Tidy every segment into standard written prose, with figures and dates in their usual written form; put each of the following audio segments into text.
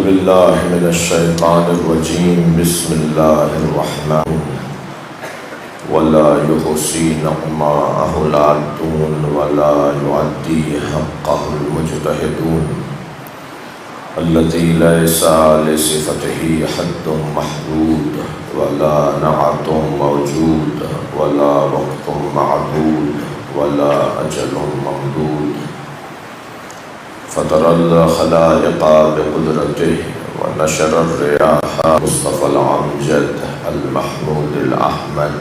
بالله من الشيطان الرجيم. بسم الله الرحمن. ولا يحصي نعماءه العادون ولا يعدي حقه المجتهدون الذي ليس لصفته حد محدود ولا نعت موجود ولا وقت معدود ولا أجل ممدود. فطر الخلائق بقدرته ونشر الرياح مصطفى العمجد المحمود الأحمد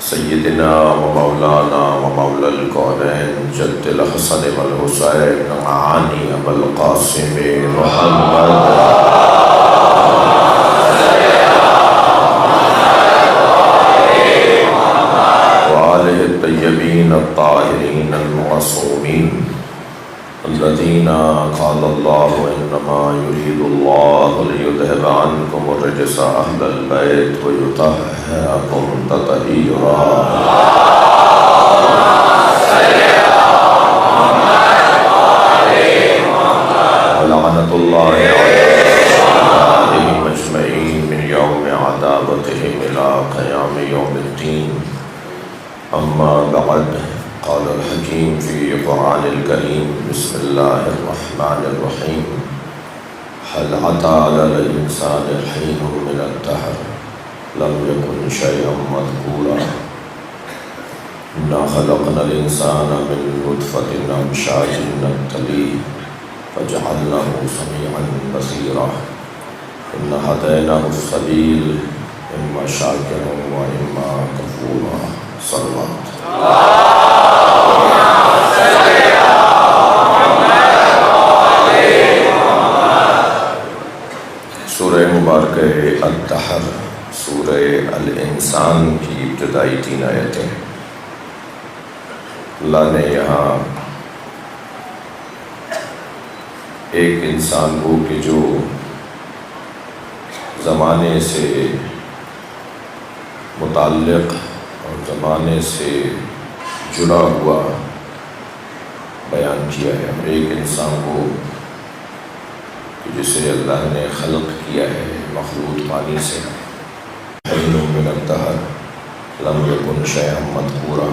سيدنا ومولانا ومولى الكونين جد الحسن والحسين معاني أبا القاسم محمد وآله الطيبين الطاهرين المعصومين الذين قال الله إنما يريد الله ليذهب عنكم الرجس أهل البيت ويطهركم تطهيرا. ولعنة الله عليهم أجمعين من يوم عذابتهم إلى قيام يوم الدين. أما بعد، قال الحكيم في القرآن الكريم: بسم الله الرحمن الرحيم. هل أتى على الإنسان حين من الدهر لم يكن شيئا مذكورا. إنا خلقنا الإنسان من نطفة أمشاج نبتليه فجعلناه سميعا بصيرا. إنا هديناه السبيل إما شاكرا وإما كفورا. صلوات. سورہ مبارکہ الدہر، سورہ الانسان کی ابتدائی 3 آیتیں. اللہ نے یہاں ایک انسان کو کہ جو زمانے سے متعلق اور زمانے سے جڑا ہوا بیان کیا ہے. ایک انسان کو جسے اللہ نے خلق کیا ہے مخلوط پانی سے. حین من الدہر لم یکن شیئا مذکورا.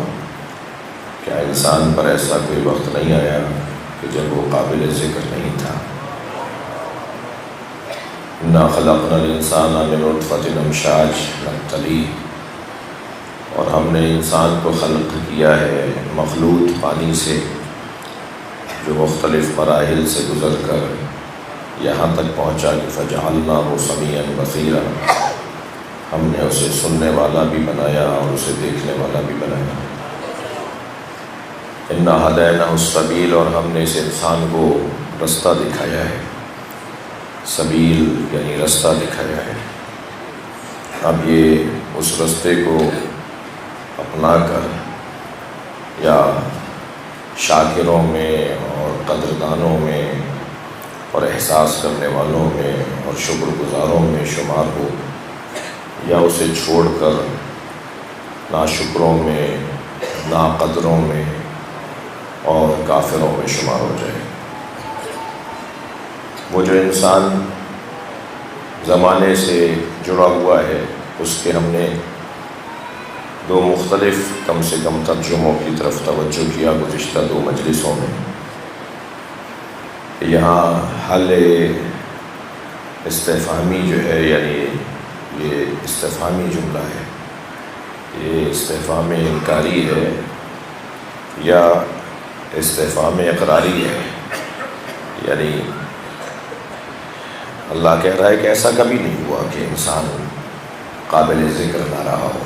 کیا انسان پر ایسا کوئی وقت نہیں آیا کہ جب وہ قابل ذکر نہیں تھا. انا خلقنا الانسان من نطفۃ امشاج نبتلیہ. اور ہم نے انسان کو خلق کیا ہے مخلوط پانی سے جو مختلف مراحل سے گزر کر یہاں تک پہنچا کہ فجعلناہ سمیعا بصیرا. ہم نے اسے سننے والا بھی بنایا اور اسے دیکھنے والا بھی بنایا. انا ہدیناہ السبیل. اور ہم نے اس انسان کو رستہ دکھایا ہے. سبیل یعنی رستہ دکھایا ہے. اب یہ اس رستے کو اپنا کر یا شاکروں میں اور قدردانوں میں اور احساس کرنے والوں میں اور شکر گزاروں میں شمار ہو، یا اسے چھوڑ کر ناشکروں میں، ناقدروں میں اور کافروں میں شمار ہو جائے. وہ جو انسان زمانے سے جڑا ہوا ہے اس کے ہم نے 2 مختلف کم سے کم ترجموں کی طرف توجہ کیا گزشتہ 2 مجلسوں میں. یہاں حل استفہامی جو ہے، یعنی یہ استفہامی جملہ ہے، یہ استفہام انکاری ہے یا استفہام اقراری ہے. یعنی اللہ کہہ رہا ہے کہ ایسا کبھی نہیں ہوا کہ انسان قابل ذکر نہ رہا ہو.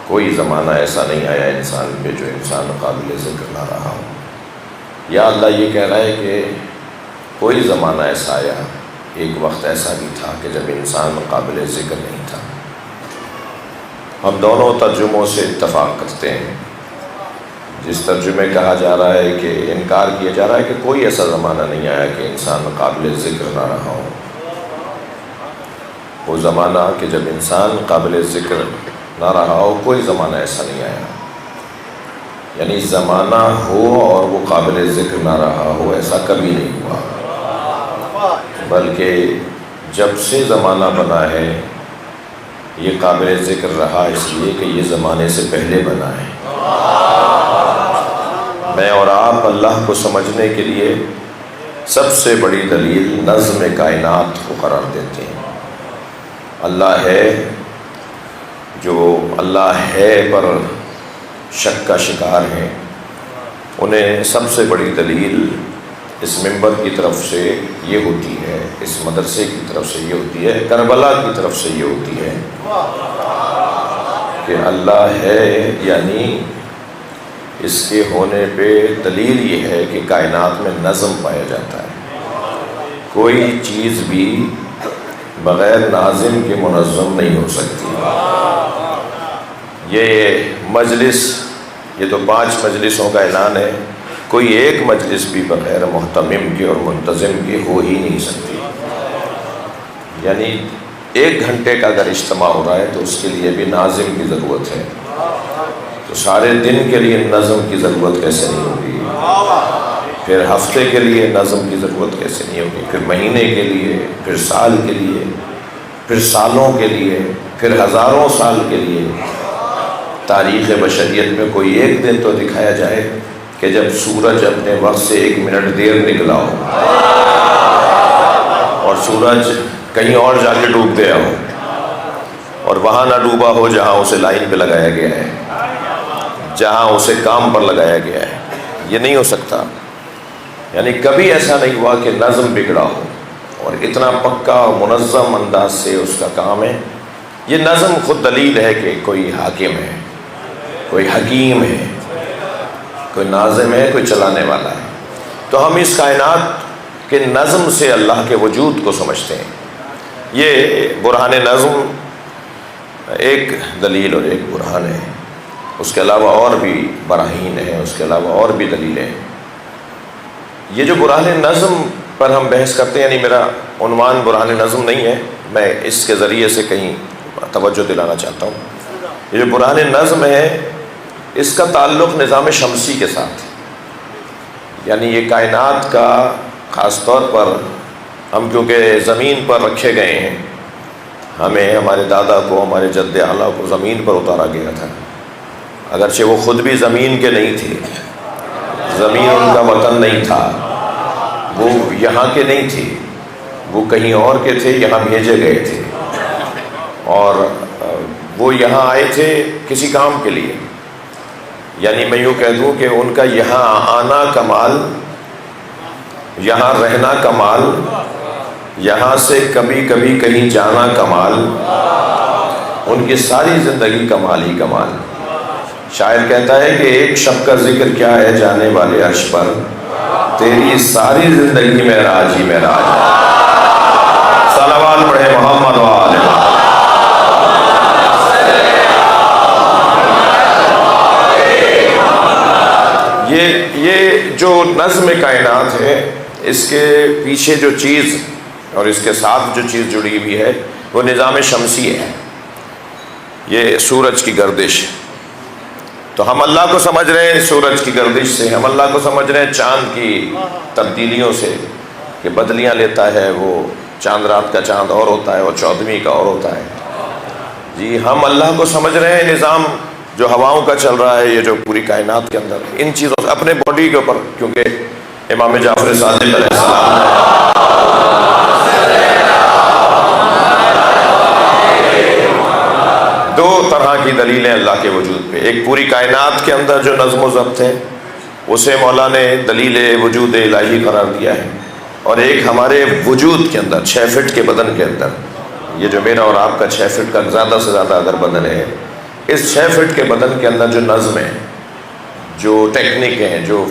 کوئی زمانہ ایسا نہیں آیا انسان پہ جو انسان قابل ذکر نہ رہا ہو. یا اللہ یہ کہہ رہا ہے کہ کوئی زمانہ ایسا آیا، ایک وقت ایسا بھی تھا کہ جب انسان قابل ذکر نہیں تھا. ہم دونوں ترجموں سے اتفاق کرتے ہیں. جس ترجمے کہا جا رہا ہے کہ انکار کیا جا رہا ہے کہ کوئی ایسا زمانہ نہیں آیا کہ انسان قابل ذکر نہ رہا ہو. وہ زمانہ کہ جب انسان قابل ذکر نہ رہا ہو، کوئی زمانہ ایسا نہیں آیا. یعنی زمانہ ہو اور وہ قابل ذکر نہ رہا ہو، ایسا کبھی نہیں ہوا. بلکہ جب سے زمانہ بنا ہے یہ قابل ذکر رہا اس لیے کہ یہ زمانے سے پہلے بنا ہے۔ میں اور آپ اللہ کو سمجھنے کے لیے سب سے بڑی دلیل نظم کائنات کو قرار دیتے ہیں۔ اللہ ہے، جو اللہ ہے پر شک کا شکار ہیں، انہیں سب سے بڑی دلیل اس منبر کی طرف سے یہ ہوتی ہے، اس مدرسے کی طرف سے یہ ہوتی ہے، کربلا کی طرف سے یہ ہوتی ہے کہ اللہ ہے، یعنی اس کے ہونے پہ دلیل یہ ہے کہ کائنات میں نظم پایا جاتا ہے۔ کوئی چیز بھی بغیر ناظم کے منظم نہیں ہو سکتی۔ یہ مجلس، یہ تو 5 مجلسوں کا اعلان ہے، کوئی ایک مجلس بھی بغیر محتمم کے اور منتظم کے ہو ہی نہیں سکتی۔ یعنی 1 گھنٹے کا اگر اجتماع ہو رہا ہے تو اس کے لیے بھی ناظم کی ضرورت ہے، تو سارے دن کے لیے نظم کی ضرورت کیسے نہیں ہوگی؟ پھر ہفتے کے لیے نظم کی ضرورت کیسے نہیں ہوگی؟ پھر مہینے کے لیے، پھر سال کے لیے، پھر سالوں کے لیے، پھر ہزاروں سال کے لیے۔ تاریخ بشریت میں کوئی ایک دن تو دکھایا جائے کہ جب سورج اپنے وقت سے 1 منٹ دیر نکلا ہو اور سورج کہیں اور جا کے ڈوب گیا ہو، اور وہاں نہ ڈوبا ہو جہاں اسے لائن پہ لگایا گیا ہے، جہاں اسے کام پر لگایا گیا ہے۔ یہ نہیں ہو سکتا۔ یعنی کبھی ایسا نہیں ہوا کہ نظم بگڑا ہو، اور اتنا پکا اور منظم انداز سے اس کا کام ہے۔ یہ نظم خود دلیل ہے کہ کوئی حاکم ہے، کوئی حکیم ہے، کوئی ناظم ہے، کوئی چلانے والا ہے۔ تو ہم اس کائنات کے نظم سے اللہ کے وجود کو سمجھتے ہیں۔ یہ برہان نظم ایک دلیل اور ایک برہان ہے، اس کے علاوہ اور بھی براہین ہیں، اس کے علاوہ اور بھی دلیلیں ہیں۔ یہ جو برہان نظم پر ہم بحث کرتے ہیں، یعنی میرا عنوان برہان نظم نہیں ہے، میں اس کے ذریعے سے کہیں توجہ دلانا چاہتا ہوں۔ یہ جو برہان نظم ہے اس کا تعلق نظام شمسی کے ساتھ، یعنی یہ کائنات کا خاص طور پر ہم کیونکہ زمین پر رکھے گئے ہیں، ہمیں ہمارے دادا کو، ہمارے جد اعلیٰ کو زمین پر اتارا گیا تھا، اگرچہ وہ خود بھی زمین کے نہیں تھے، زمین ان کا وطن نہیں تھا، وہ یہاں کے نہیں تھے، وہ کہیں اور کے تھے، یہاں بھیجے گئے تھے، اور وہ یہاں آئے تھے کسی کام کے لیے۔ یعنی میں یوں کہہ دوں کہ ان کا یہاں آنا کمال، یہاں رہنا کمال، یہاں سے کبھی کبھی کہیں جانا کمال، ان کی ساری زندگی کمال ہی کمال۔ شاعر کہتا ہے کہ ایک شب کا ذکر کیا ہے جانے والے عرش پر، تیری ساری زندگی میں راج ہی میں راج ہے۔ صلوات پڑھے محمد و آل محمد۔ یہ جو نظم کائنات ہے، اس کے پیچھے جو چیز اور اس کے ساتھ جو چیز جڑی ہوئی ہے وہ نظام شمسی ہے، یہ سورج کی گردش۔ تو ہم اللہ کو سمجھ رہے ہیں سورج کی گردش سے، ہم اللہ کو سمجھ رہے ہیں چاند کی تبدیلیوں سے کہ بدلیاں لیتا ہے، وہ چاند رات کا چاند اور ہوتا ہے اور 14ویں کا اور ہوتا ہے۔ جی ہم اللہ کو سمجھ رہے ہیں نظام جو ہواؤں کا چل رہا ہے، یہ جو پوری کائنات کے اندر ان چیزوں سے، اپنے باڈی کے اوپر، کیونکہ امام جعفر صادق علیہ السلام دو طرح کی دلیلیں اللہ کے وجود پہ، ایک پوری کائنات کے اندر جو نظم و ضبط ہے اسے مولا نے دلیل وجود الہی قرار دیا ہے، اور ایک ہمارے وجود کے اندر 6 فٹ کے بدن کے اندر، یہ جو میرا اور آپ کا 6 فٹ کا زیادہ سے زیادہ اگر بدن ہے، اس 6 فٹ کے بدن کے اندر جو نظم ہے، جو ٹیکنیک ہیں، جو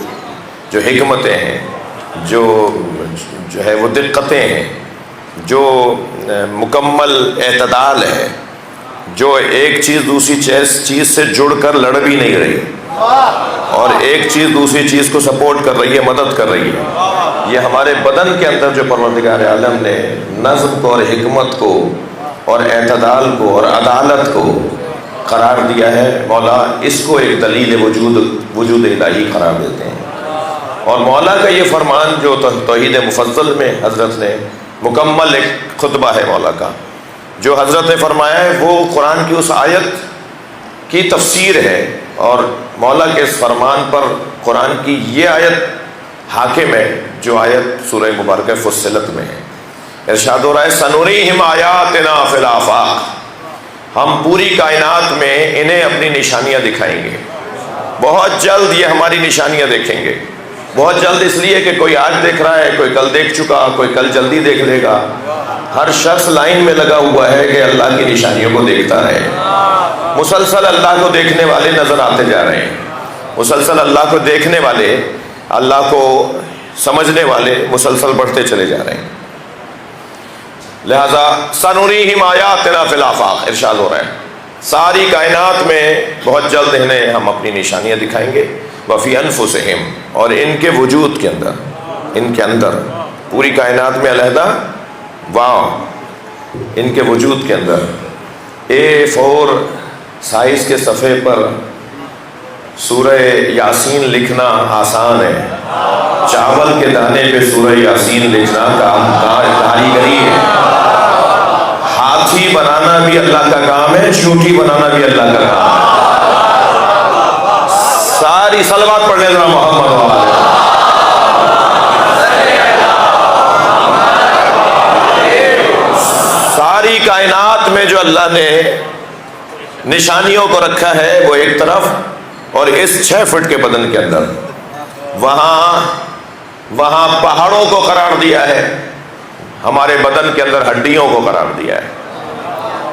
حکمتیں ہیں، جو ہے وہ دقتیں ہیں، جو مکمل اعتدال ہے، جو ایک چیز دوسری چیز سے جڑ کر لڑ بھی نہیں رہی اور ایک چیز دوسری چیز کو سپورٹ کر رہی ہے، مدد کر رہی ہے، یہ ہمارے بدن کے اندر جو پروردگار عالم نے نظم کو اور حکمت کو اور اعتدال کو اور عدالت کو قرار دیا ہے، مولا اس کو ایک دلیل وجود الہی قرار دیتے ہیں۔ اور مولا کا یہ فرمان جو توحید مفضل میں حضرت نے مکمل ایک خطبہ ہے مولا کا، جو حضرت نے فرمایا ہے وہ قرآن کی اس آیت کی تفسیر ہے، اور مولا کے اس فرمان پر قرآن کی یہ آیت حاکم ہے جو آیت سورہ مبارکہ فصلت میں ہے۔ ارشاد ہو رہا ہے سنوریہم آیاتنا فی الآفاق، ہم پوری کائنات میں انہیں اپنی نشانیاں دکھائیں گے، بہت جلد یہ ہماری نشانیاں دیکھیں گے۔ بہت جلد اس لیے کہ کوئی آج دیکھ رہا ہے، کوئی کل دیکھ چکا، کوئی کل جلدی دیکھ لے گا۔ ہر شخص لائن میں لگا ہوا ہے کہ اللہ کی نشانیوں کو دیکھتا رہے۔ مسلسل اللہ کو دیکھنے والے نظر آتے جا رہے ہیں، مسلسل اللہ کو دیکھنے والے، اللہ کو سمجھنے والے مسلسل بڑھتے چلے جا رہے ہیں۔ لہذا سنوریہم آیاتنا فی الآفاق، ارشاد ہو رہا ہے ساری کائنات میں بہت جلد انہیں ہم اپنی نشانیاں دکھائیں گے، وفی انفسہم، اور ان کے وجود کے اندر، ان کے اندر پوری کائنات میں علیحدہ، ان کے وجود کے اندر۔ A4 سائز کے صفحے پر سورہ یاسین لکھنا آسان ہے، چاول کے دانے پہ سورہ یاسین لکھنا کاریگری ہے۔ ہاتھی بنانا بھی اللہ کا کام ہے، چونٹی بنانا بھی اللہ کا کام ہے۔ ساری صلوات پڑھنے ذرا محمد والے۔ ساری کائنات میں جو اللہ نے نشانیوں کو رکھا ہے وہ ایک طرف، اور اس 6 فٹ کے بدن کے اندر وہاں پہاڑوں کو قرار دیا ہے، ہمارے بدن کے اندر ہڈیوں کو قرار دیا ہے۔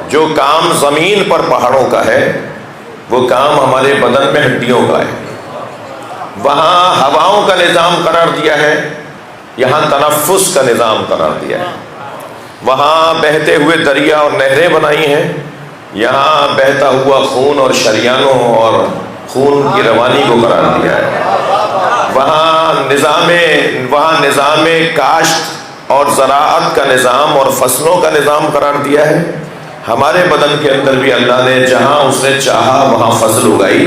جو کام زمین پر پہاڑوں کا ہے وہ کام ہمارے بدن میں ہڈیوں کا ہے۔ وہاں ہواؤں کا نظام قرار دیا ہے، یہاں تنفس کا نظام قرار دیا ہے۔ وہاں بہتے ہوئے دریا اور نہریں بنائی ہیں، یہاں بہتا ہوا خون اور شریانوں اور خون کی روانی کو قرار دیا ہے۔ وہاں نظام کاشت اور زراعت کا نظام اور فصلوں کا نظام قرار دیا ہے۔ ہمارے بدن کے اندر بھی اللہ نے جہاں اس نے چاہا وہاں فصل اگائی،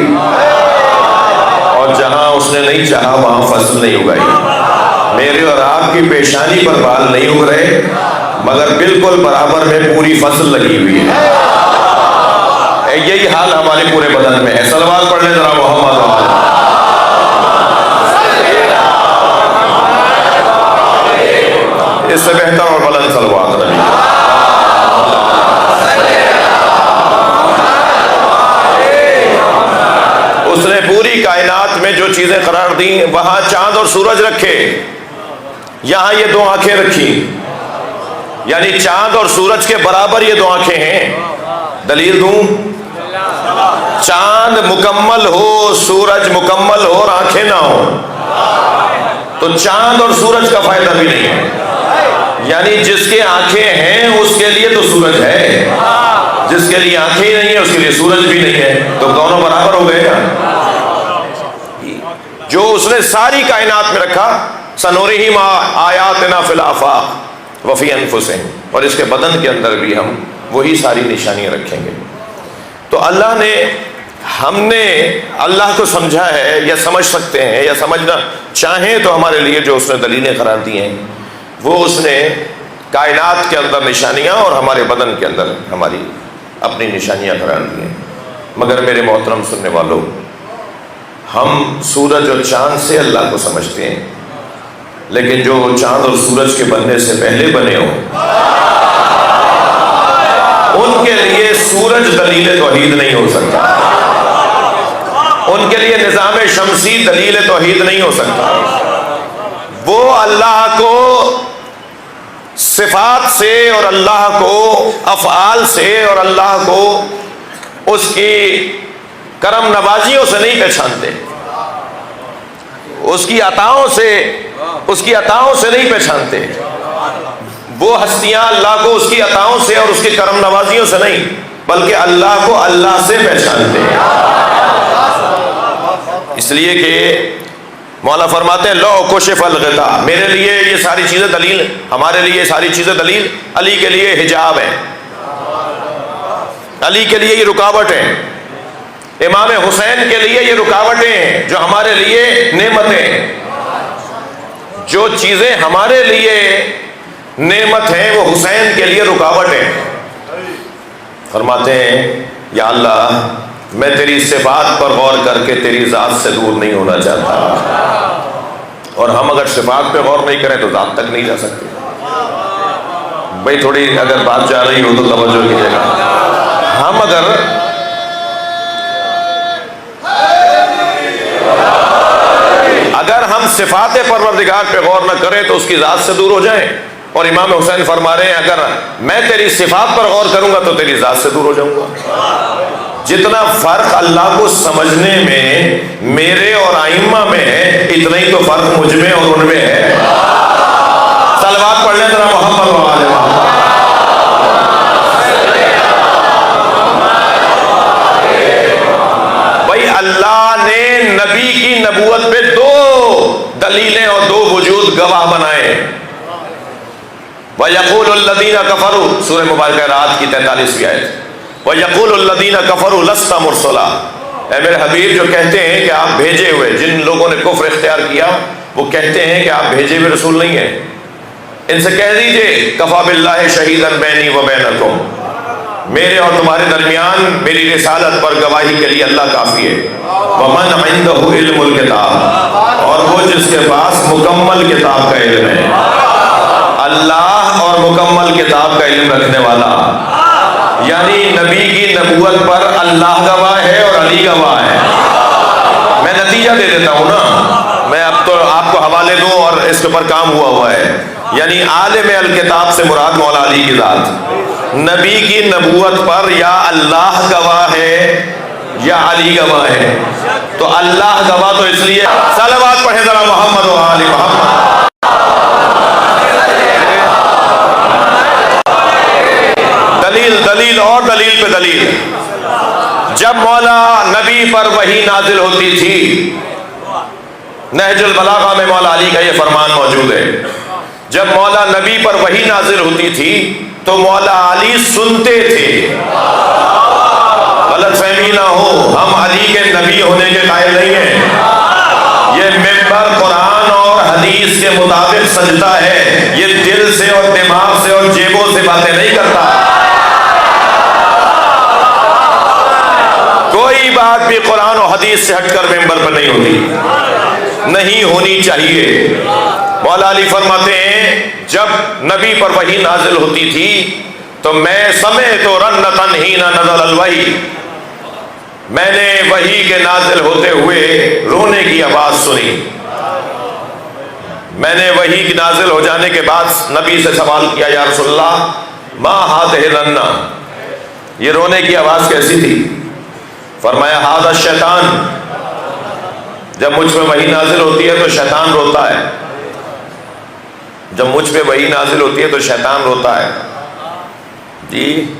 اور جہاں اس نے نہیں چاہا وہاں فصل نہیں اگائی۔ میرے اور آپ کی پیشانی پر بال نہیں اگ رہے، مگر بالکل برابر میں پوری فصل لگی ہوئی ہے۔ یہی حال ہمارے پورے بدن میں ہے۔ صلوات پڑھنے ذرا محمد والے۔ اس سے بہتر اور بلند صلوات رہی۔ اس نے پوری کائنات میں جو چیزیں قرار دیں، وہاں چاند اور سورج رکھے، یہاں یہ 2 آنکھیں رکھی، یعنی چاند اور سورج کے برابر یہ 2 آنکھیں ہیں۔ دلیل دوں؟ چاند مکمل ہو، سورج مکمل ہو اور آنکھیں نہ ہو تو چاند اور سورج کا فائدہ بھی نہیں ہے۔ یعنی جس کے آنکھیں ہیں اس کے لیے تو سورج ہے، جس کے لیے آنکھیں ہی نہیں ہے اس کے لیے سورج بھی نہیں ہے، تو دونوں برابر ہو گئے نا۔ جو اس نے ساری کائنات میں رکھا، سنوریہم آیاتنا فی الآفاق وفی انفسہم، اور اس کے بدن کے اندر بھی ہم وہی ساری نشانیاں رکھیں گے۔ تو اللہ نے، ہم نے اللہ کو سمجھا ہے یا سمجھ سکتے ہیں یا سمجھنا چاہیں تو ہمارے لیے جو اس نے دلیلیں قرار دی ہیں وہ اس نے کائنات کے اندر نشانیاں اور ہمارے بدن کے اندر ہماری اپنی نشانیاں قرار دی ہیں۔ مگر میرے محترم سننے والوں، ہم سورج اور چاند سے اللہ کو سمجھتے ہیں، لیکن جو چاند اور سورج کے بننے سے پہلے بنے ہوں ان کے لیے سورج دلیل توحید نہیں ہو سکتا، ان کے لیے نظام شمسی دلیل توحید نہیں ہو سکتا۔ وہ اللہ کو صفات سے اور اللہ کو افعال سے اور اللہ کو اس کی کرم نوازیوں سے نہیں پہچانتے، اس کی عطاؤں سے نہیں پہچانتے۔ وہ ہستیاں اللہ کو اس کی عطاؤں سے اور اس کی کرم نوازیوں سے نہیں، بلکہ اللہ کو اللہ سے پہچانتے ہیں۔ اس لیے کہ مولا فرماتے ہیں لو کشف الغطاء، میرے لیے یہ ساری چیزیں دلیل، ہمارے لیے یہ ساری چیزیں دلیل، علی کے لیے حجاب ہے، علی کے لیے یہ رکاوٹ ہے، امام حسین کے لیے یہ رکاوٹیں ہیں جو ہمارے لیے نعمتیں ہیں۔ جو چیزیں ہمارے لیے نعمت ہیں وہ حسین کے لیے رکاوٹ ہیں۔ فرماتے ہیں یا اللہ میں تیری صفات پر غور کر کے تیری ذات سے دور نہیں ہونا چاہتا، اور ہم اگر صفات پہ غور نہیں کریں تو ذات تک نہیں جا سکتے۔ بھائی تھوڑی اگر بات جا رہی ہو تو توجہ کیجیے گا۔ ہم اگر ہم صفات پروردگار پہ غور نہ کریں تو اس کی ذات سے دور ہو جائیں، اور امام حسین فرما رہے ہیں اگر میں تیری صفات پر غور کروں گا تو تیری ذات سے دور ہو جاؤں گا۔ جتنا فرق اللہ کو سمجھنے میں میرے اور ائمہ میں ہے، اتنا ہی تو فرق مجھ میں اور ان میں ہے۔ صلوات پڑھ لیں ذرا محمد و آل محمد۔ بھائی اللہ نے نبی کی نبوت پہ دو دلیلیں اور دو وجود گواہ بنائے۔ وَيَقُولُ الَّذِينَ كَفَرُوا سورہ مبارکہ رات کی 43ویں آیت، وَيَقُولُ الَّذِينَ كَفَرُوا لَسْتَ مُرْسَلًا، اے میرے حبیب جو کہتے ہیں کہ آپ بھیجے ہوئے، جن لوگوں نے کفر اختیار کیا وہ کہتے ہیں کہ آپ بھیجے ہوئے رسول نہیں ہیں، ان سے کہہ دیجئے کفا باللہ شہیداً بینی و بینکم، میرے اور تمہارے درمیان میری رسالت پر گواہی کے لیے اللہ کافی ہے۔ وَمَنْ عِنْدَهُ عِلْمُ الْكِتَابِ، اور وہ جس کے پاس مکمل کتاب کا علم ہے، اللہ اور مکمل کتاب کا علم رکھنے والا، یعنی نبی کی نبوت پر اللہ گواہ ہے اور علی گواہ ہے۔ میں نتیجہ دے دیتا ہوں نا، میں اب تو آپ کو حوالے دوں اور اس کے اوپر کام ہوا ہے، یعنی عالم الکتاب سے مراد مولا علی کی ذات، نبی کی نبوت پر یا اللہ گواہ ہے یا علی گواہ ہے، تو اللہ گواہ تو اس لیے صلوات پڑھیں ذرا محمد و آل محمد۔ دلیل اور دلیل پہ دلیل۔ جب مولا نبی پر وحی نازل ہوتی تھی، نہج البلاغہ میں مولا علی کا یہ فرمان موجود ہے، جب مولا نبی پر وحی نازل ہوتی تھی تو مولا علی سنتے تھے۔ غلط فہمی نہ ہو، ہم علی کے نبی ہونے کے قائل نہیں ہیں، یہ ممبر قرآن اور حدیث کے مطابق سجدہ ہے، یہ دل سے اور دماغ سے اور جیبوں سے باتیں نہیں کرتا۔ کوئی بات بھی قرآن و حدیث سے ہٹ کر ممبر پر نہیں ہوتی، نہیں ہونی چاہیے۔ مولا علی فرماتے ہیں جب نبی پر وحی نازل ہوتی تھی تو میں سمعت رنۃ حین نزل الوحی، میں نے وحی کے نازل ہوتے ہوئے رونے کی آواز سنی۔ میں نے وحی کی نازل ہو جانے کے بعد نبی سے سوال کیا یا رسول اللہ ما ہذہ الرنہ، یہ رونے کی آواز کیسی تھی؟ فرمایا ھذا الشیطان، جب مجھ پہ وحی نازل ہوتی ہے تو شیطان روتا ہے، جب مجھ پہ وحی نازل ہوتی ہے تو شیطان روتا ہے۔ جی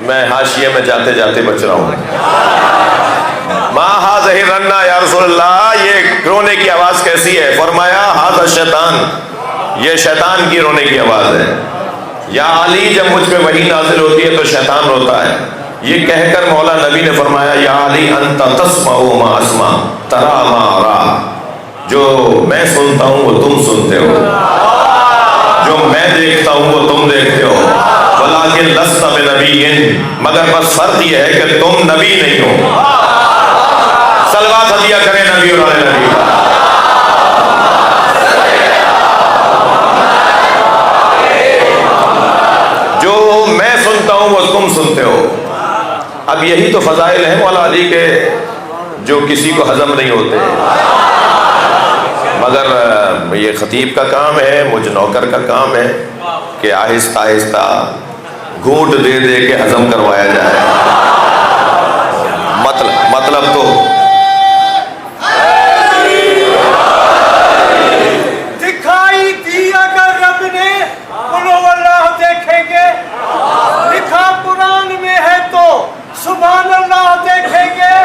میں حاشیے میں جاتے جاتے بچ رہا ہوں۔ ما ھذہ الرنہ یا رسول اللہ، یہ رونے کی آواز کیسی ہے؟ فرمایا ھذا الشیطان، یہ شیطان کی رونے کی آواز ہے۔ یا علی جب مجھ پہ وحی نازل ہوتی ہے تو شیطان روتا ہے۔ یہ کہہ کر مولا نبی نے فرمایا یا علی انت تسمع ما اسمع ترى ما ارى، جو میں سنتا ہوں وہ تم سنتے ہو، جو میں دیکھتا ہوں وہ تم دیکھتے ہو، ولکن لست بنبی، مگر بس فرق یہ ہے کہ تم نبی نہیں ہو۔ صلوات ہدیہ کریں نبی اور آل نبی۔ جو میں سنتا ہوں وہ تم سنتے ہو۔ اب یہی تو فضائل ہیں مولا علی کے جو کسی کو ہضم نہیں ہوتے، مگر یہ خطیب کا کام ہے، مجھ نوکر کا کام ہے کہ آہستہ آہستہ گھونٹ دے دے کے ہضم کروایا جائے۔ مطلب تو دکھائی دی اگر رب نے قلو اللہ دیکھیں گے، لکھا قرآن میں ہے تو سبحان اللہ دیکھیں گے۔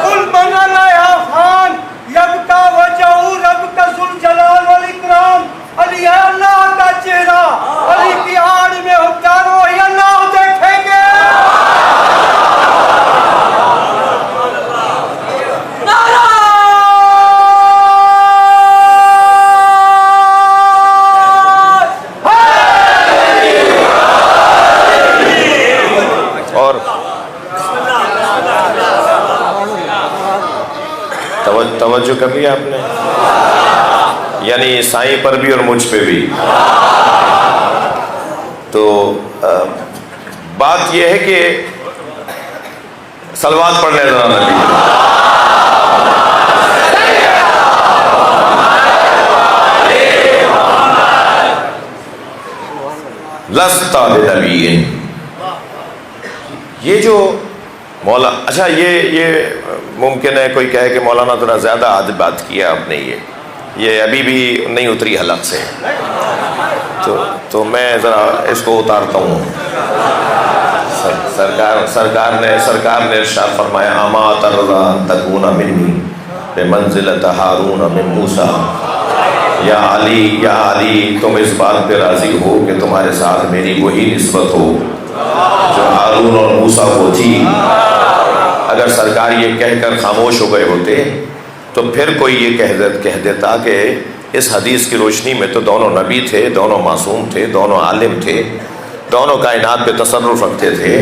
قل من علیہا فان یبقی وجہ رب کا ذوالجلال والاکرام، علی ہے اللہ کا چہرہ، علی کی آڑ میں ہتارو ہی اللہ دیکھیں گے۔ توجہ کر لیا آپ نے؟ یعنی سائیں پر بھی اور مجھ پہ بھی. تو بات یہ ہے کہ صلوات پڑھنے ذرا نبی. لست بنبی. یہ جو مولا، اچھا یہ ممکن ہے کوئی کہے کہ مولانا ذرا زیادہ عادت بات کیا آپ نے، یہ ابھی بھی نہیں اتری حلق سے، تو میں ذرا اس کو اتارتا ہوں. سرکار نے ارشاد فرمایا اما ترضا تکون منی بمنزلۃ ہارون من موسیٰ. یا علی تم اس بات پہ راضی ہو کہ تمہارے ساتھ میری وہی نسبت ہو جو ہارون اور موسیٰ کو تھی. اگر سرکار یہ کہہ کر خاموش ہو گئے ہوتے تو پھر کوئی یہ کہہ دیتا کہ اس حدیث کی روشنی میں تو دونوں نبی تھے، دونوں معصوم تھے، دونوں عالم تھے، دونوں کائنات پہ تصرف رکھتے تھے.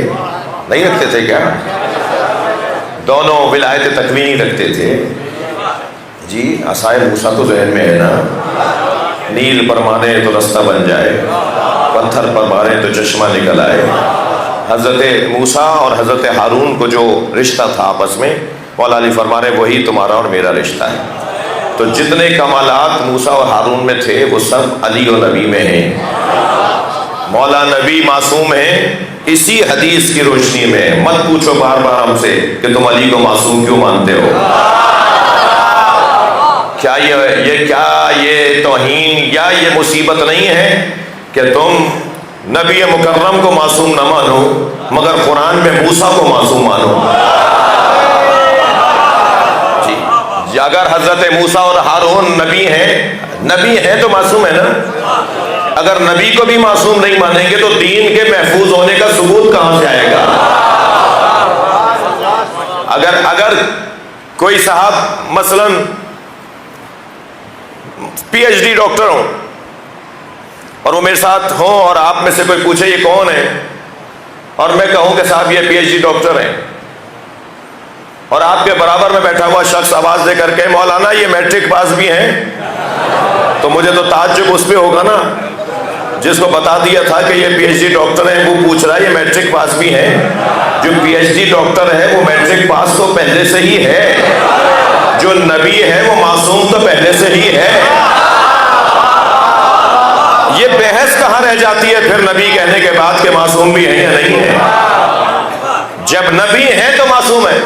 نہیں رکھتے تھے کیا؟ دونوں ولایت تکوینی رکھتے تھے. جی عصائے موسیٰ تو ذہن میں ہے نا، نیل پر مارے تو رستہ بن جائے، پتھر پر مارے تو چشمہ نکل آئے. حضرت موسیٰ اور حضرت ہارون کو جو رشتہ تھا آپس میں، مولا علی فرما رہے وہی تمہارا اور میرا رشتہ ہے. تو جتنے کمالات موسیٰ اور ہارون میں تھے وہ سب علی و نبی میں ہیں. مولا نبی معصوم ہیں اسی حدیث کی روشنی میں. مت پوچھو بار بار ہم سے کہ تم علی کو معصوم کیوں مانتے ہو. کیا یہ توہین یا یہ مصیبت نہیں ہے کہ تم نبی مکرم کو معصوم نہ مانو مگر قرآن میں موسیٰ کو معصوم مانو. جی اگر حضرت موسیٰ اور ہارون نبی ہیں تو معصوم ہے نا. اگر نبی کو بھی معصوم نہیں مانیں گے تو دین کے محفوظ ہونے کا ثبوت کہاں سے آئے گا؟ اگر کوئی صاحب مثلا پی ایچ ڈی ڈاکٹر ہوں اور وہ میرے ساتھ ہوں اور آپ میں سے کوئی پوچھے یہ کون ہے اور میں کہوں کہ صاحب یہ پی ایچ ڈی ڈاکٹر ہیں، اور آپ کے برابر میں بیٹھا ہوا شخص آواز دے کر کے مولانا یہ میٹرک پاس بھی ہیں، تو مجھے تو تعجب اس پہ ہوگا نا. جس کو بتا دیا تھا کہ یہ پی ایچ ڈی ڈاکٹر ہیں وہ پوچھ رہا ہے یہ میٹرک پاس بھی ہیں. جو پی ایچ ڈی ڈاکٹر ہے وہ میٹرک پاس تو پہلے سے ہی ہے. جو نبی ہے وہ معصوم تو پہلے سے ہی ہے. یہ بحث کہاں رہ جاتی ہے پھر نبی کہنے کے بعد کہ معصوم بھی ہیں یا نہیں ہے؟ جب نبی ہیں تو معصوم ہے.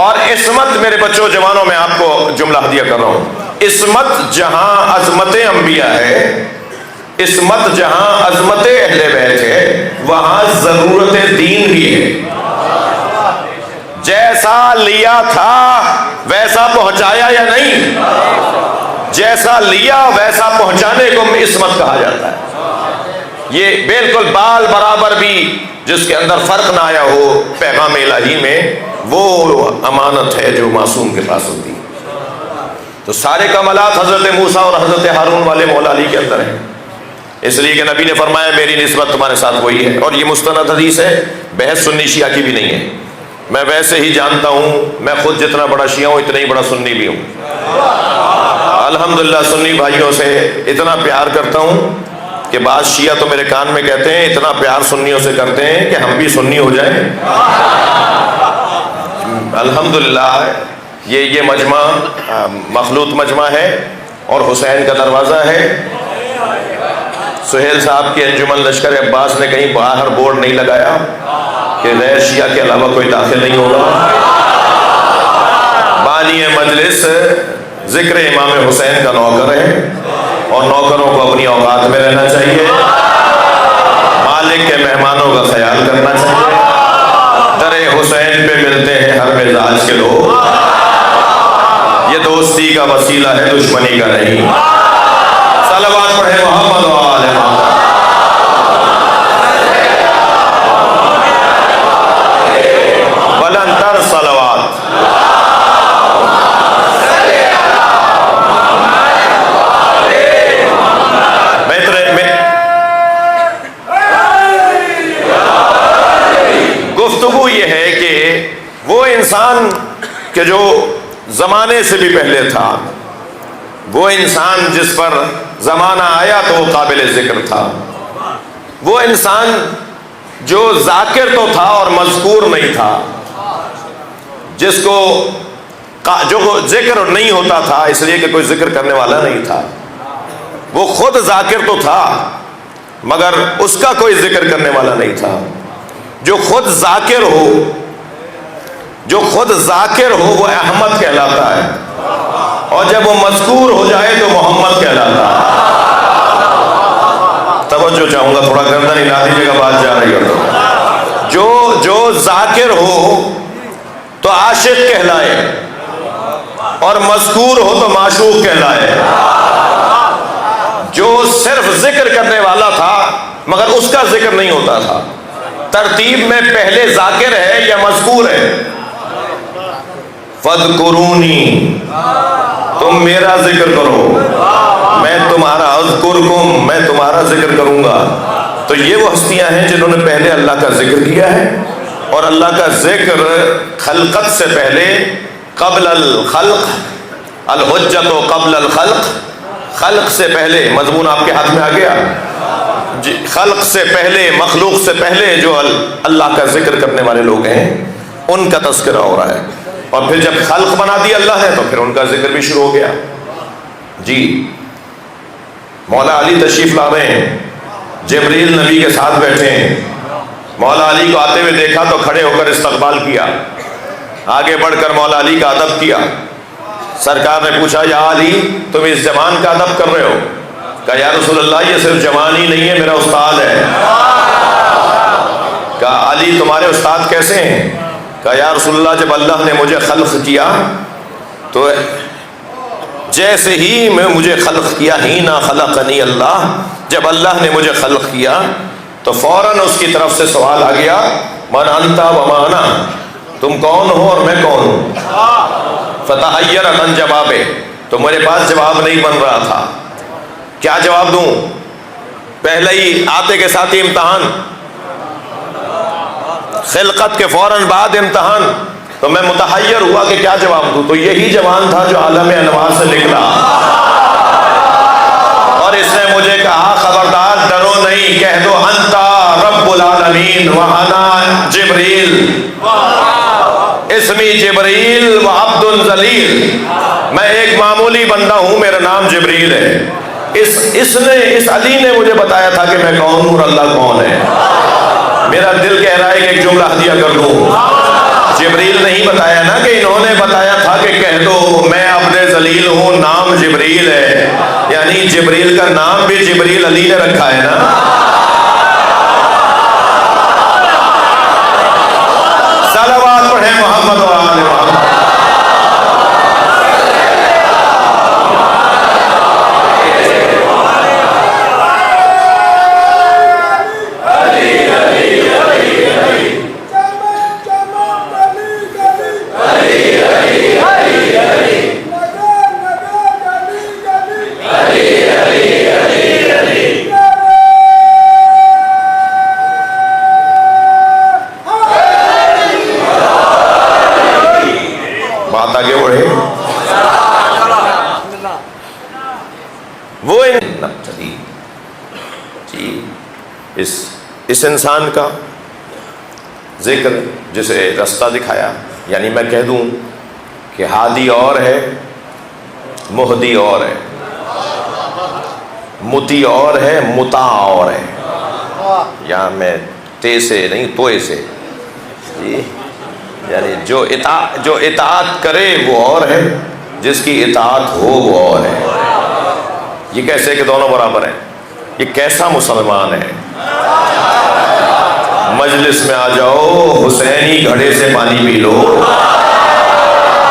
اور عصمت میرے بچوں جوانوں میں آپ کو جملہ ہدیہ کر رہا ہوں. عصمت جہاں عظمت انبیاء ہے، عصمت جہاں عظمت اہل بیت ہے، وہاں ضرورت دین بھی ہے. جیسا لیا تھا ویسا پہنچایا یا نہیں؟ جیسا لیا ویسا پہنچانے کو عصمت کہا جاتا ہے. یہ بالکل بال برابر بھی جس کے اندر فرق نہ آیا ہو پیغام الہی میں، وہ امانت ہے جو معصوم کے پاس ہوتی ہے. تو سارے کمالات حضرت موسیٰ اور حضرت ہارون والے مولا علی کے اندر ہیں، اس لیے کہ نبی نے فرمایا میری نسبت تمہارے ساتھ وہی ہے. اور یہ مستند حدیث ہے، بحث سنی شیعہ کی بھی نہیں ہے. میں ویسے ہی جانتا ہوں، میں خود جتنا بڑا شیعہ ہوں اتنا ہی بڑا سنی بھی ہوں. الحمدللہ سنی بھائیوں سے اتنا پیار کرتا ہوں کہ بعض شیعہ تو میرے کان میں کہتے ہیں اتنا پیار سنیوں سے کرتے ہیں کہ ہم بھی سنی ہو جائیں. الحمدللہ یہ مجمع مخلوط مجمع ہے اور حسین کا دروازہ ہے. سہیل صاحب کے انجمن لشکر عباس نے کہیں باہر بورڈ نہیں لگایا کہ غیر شیعہ کے علاوہ کوئی داخل نہیں ہوگا. بانی مجلس ذکر امام حسین کا نوکر ہے اور نوکروں کو اپنی اوقات میں رہنا چاہیے، مالک کے مہمانوں کا خیال کرنا چاہیے. در حسین پہ ملتے ہیں ہر مزاج کے لوگ، یہ دوستی کا وسیلہ ہے دشمنی کا نہیں. صلوات پڑھے محمد و آل محمد. بلندر صلوات. گفتگو یہ ہے کہ وہ انسان کہ جو زمانے سے بھی پہلے تھا، وہ انسان جس پر زمانہ آیا تو وہ قابل ذکر تھا، وہ انسان جو ذاکر تو تھا اور مذکور نہیں تھا، جس کو جو ذکر نہیں ہوتا تھا اس لیے کہ کوئی ذکر کرنے والا نہیں تھا، وہ خود ذاکر تو تھا مگر اس کا کوئی ذکر کرنے والا نہیں تھا۔ جو خود ذاکر ہو، جو خود ذاکر ہو وہ احمد کہلاتا ہے، اور جب وہ مذکور ہو جائے تو محمد کہلاتا ہے۔ توجہ چاہوں گا، تھوڑا گردن ہلا دیجیے گا، بات جا رہی ہے۔ جو ذاکر ہو تو عاشق کہلائے، اور مذکور ہو تو معشوق کہلائے۔ جو صرف ذکر کرنے والا تھا مگر اس کا ذکر نہیں ہوتا تھا، ترتیب میں پہلے ذاکر ہے یا مذکور ہے؟ فَاذْكُرُونِي، تم میرا ذکر کرو، میں تمہارا اذکرکم، میں تمہارا ذکر کروں گا۔ تو یہ وہ ہستیاں ہیں جنہوں نے پہلے اللہ کا ذکر کیا ہے، اور اللہ کا ذکر خلقت سے پہلے، قبل الخلق، الحجت قبل الخلق، خلق سے پہلے، مضمون آپ کے ہاتھ میں آ گیا جی، خلق سے پہلے، مخلوق سے پہلے جو اللہ کا ذکر کرنے والے لوگ ہیں ان کا تذکرہ ہو رہا ہے، اور پھر جب خلق بنا دیا اللہ نے تو پھر ان کا ذکر بھی شروع ہو گیا۔ جی مولا علی تشریف لا رہے ہیں، جبریل نبی کے ساتھ بیٹھے ہیں، مولا علی کو آتے ہوئے دیکھا تو کھڑے ہو کر استقبال کیا، آگے بڑھ کر مولا علی کا ادب کیا۔ سرکار نے پوچھا یا علی تم اس جوان کا ادب کر رہے ہو؟ کہا یا رسول اللہ یہ صرف جوان ہی نہیں ہے، میرا استاد ہے۔ کہا علی تمہارے استاد کیسے ہیں؟ کہا یا رسول اللہ جب اللہ نے مجھے خلق کیا تو جیسے ہی میں مجھے خلق کیا، ہی نہ خلقنی اللہ، جب اللہ نے مجھے خلق کیا تو فوراً اس کی طرف سے سوال آ گیا من انت و ما انا، تم کون ہو اور میں کون ہوں؟ فتحیر عن جوابے، تو میرے پاس جواب نہیں بن رہا تھا، کیا جواب دوں؟ پہلے ہی آتے کے ساتھ ہی امتحان، خلقت کے فوراً بعد امتحان، تو میں متحیر ہوا کہ کیا جواب دوں۔ تو یہی جوان تھا جو عالم انوار سے نکلا، اور اس نے مجھے کہا خبردار ڈرو نہیں، کہہ دو انتا رب العالمین و انا جبریل، اسمی جبریل و عبد ذلیل، میں ایک معمولی بندہ ہوں، میرا نام جبریل ہے۔ اس علی نے مجھے بتایا تھا کہ میں کون ہوں اور اللہ کون ہے۔ میرا دل کہہ رہا ہے کہ ایک جملہ ہدیہ کر دوں، جبریل نہیں بتایا نا، کہ انہوں نے بتایا تھا کہ کہہ دو میں عبد ذلیل ہوں، نام جبریل ہے، یعنی جبریل کا نام بھی جبریل علی نے رکھا ہے نا۔ صلوات پڑھیں محمد و آل محمد۔ اس انسان کا ذکر جسے رستہ دکھایا، یعنی میں کہہ دوں کہ ہادی اور ہے، مہدی اور ہے، متی اور ہے، متا اور ہے، یا میں تے سے نہیں توئے سے، جی یعنی جو اطاعت کرے وہ اور ہے، جس کی اطاعت ہو وہ اور ہے۔ یہ کیسے کہ دونوں برابر ہیں؟ یہ کیسا مسلمان ہے؟ مجلس میں آ جاؤ، حسینی گھڑے سے پانی پی لو،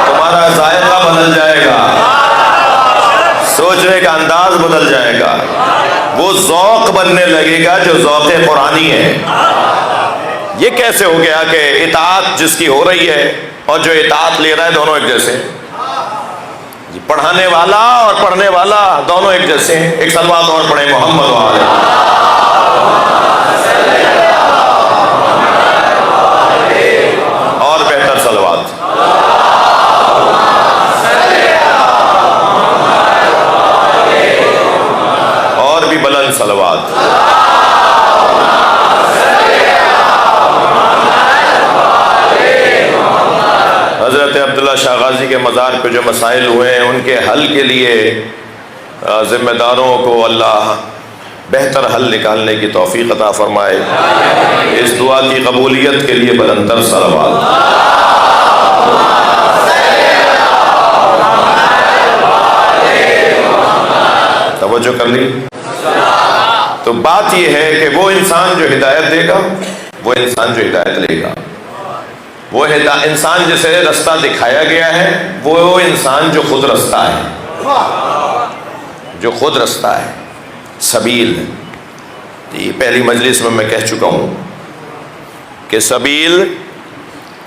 تمہارا ذائقہ بدل جائے گا، سوچنے کا انداز بدل جائے گا، وہ ذوق بننے لگے گا جو ذوق قرآنی ہے۔ یہ کیسے ہو گیا کہ اطاعت جس کی ہو رہی ہے اور جو اطاعت لے رہا ہے دونوں ایک جیسے ہیں؟ پڑھانے والا اور پڑھنے والا دونوں ایک جیسے ہیں۔ ایک صلوات اور پڑھیں محمد و آل محمد، مزار پہ جو مسائل ہوئے ہیں ان کے حل کے لیے ذمہ داروں کو اللہ بہتر حل نکالنے کی توفیق عطا فرمائے۔ اس دعا کی قبولیت کے لیے بلندر صلوات۔ توجہ کر لی؟ تو بات یہ ہے کہ وہ انسان جو ہدایت دے گا، وہ انسان جو ہدایت لے گا، وہ انسان جسے رستہ دکھایا گیا ہے، وہ انسان جو خود رستہ ہے، جو خود رستہ ہے، سبیل۔ یہ پہلی مجلس میں کہہ چکا ہوں کہ سبیل،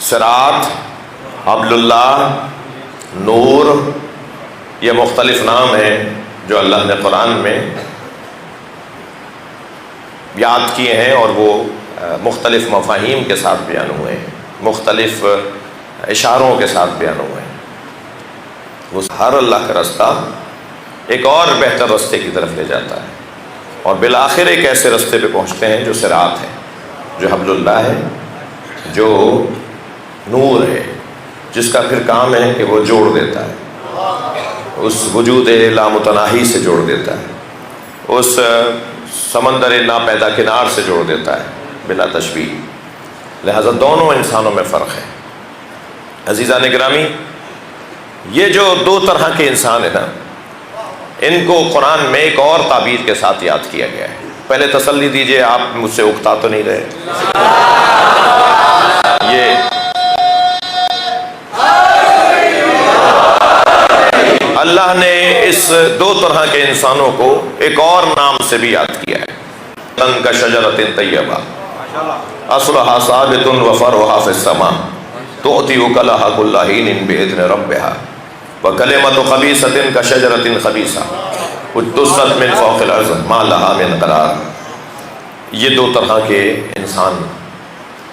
صراط، حبل اللہ، نور، یہ مختلف نام ہیں جو اللہ نے قرآن میں یاد کیے ہیں، اور وہ مختلف مفاہیم کے ساتھ بیان ہوئے ہیں، مختلف اشاروں کے ساتھ بیان ہوئے ہیں۔ وہ ہر اللہ کا رستہ ایک اور بہتر رستے کی طرف لے جاتا ہے، اور بالآخر ایک ایسے رستے پہ پہنچتے ہیں جو صراط ہے، جو حبل اللہ ہے، جو نور ہے، جس کا پھر کام ہے کہ وہ جوڑ دیتا ہے، اس وجود لامتناہی سے جوڑ دیتا ہے، اس سمندر ناپیدا کنار سے جوڑ دیتا ہے بلا تشبیہ۔ لہذا دونوں انسانوں میں فرق ہے۔ عزیزان گرامی، یہ جو دو طرح کے انسان ہیں نا، ان کو قرآن میں ایک اور تعبیر کے ساتھ یاد کیا گیا ہے۔ پہلے تسلی دیجئے، آپ مجھ سے اکتا تو نہیں رہے؟ یہ اللہ نے اس دو طرح کے انسانوں کو ایک اور نام سے بھی یاد کیا ہے۔ تن کا شجرۃ طیبہ اصلھا ثابت وفرعھا فی السماء تؤتی اکلھا کل حین باذن ربھا وکلمۃ خبیثۃ کشجرۃ خبیثہ اجتثت من فوق الارض ما لھا من قرار۔ یہ دو طرح کے انسان،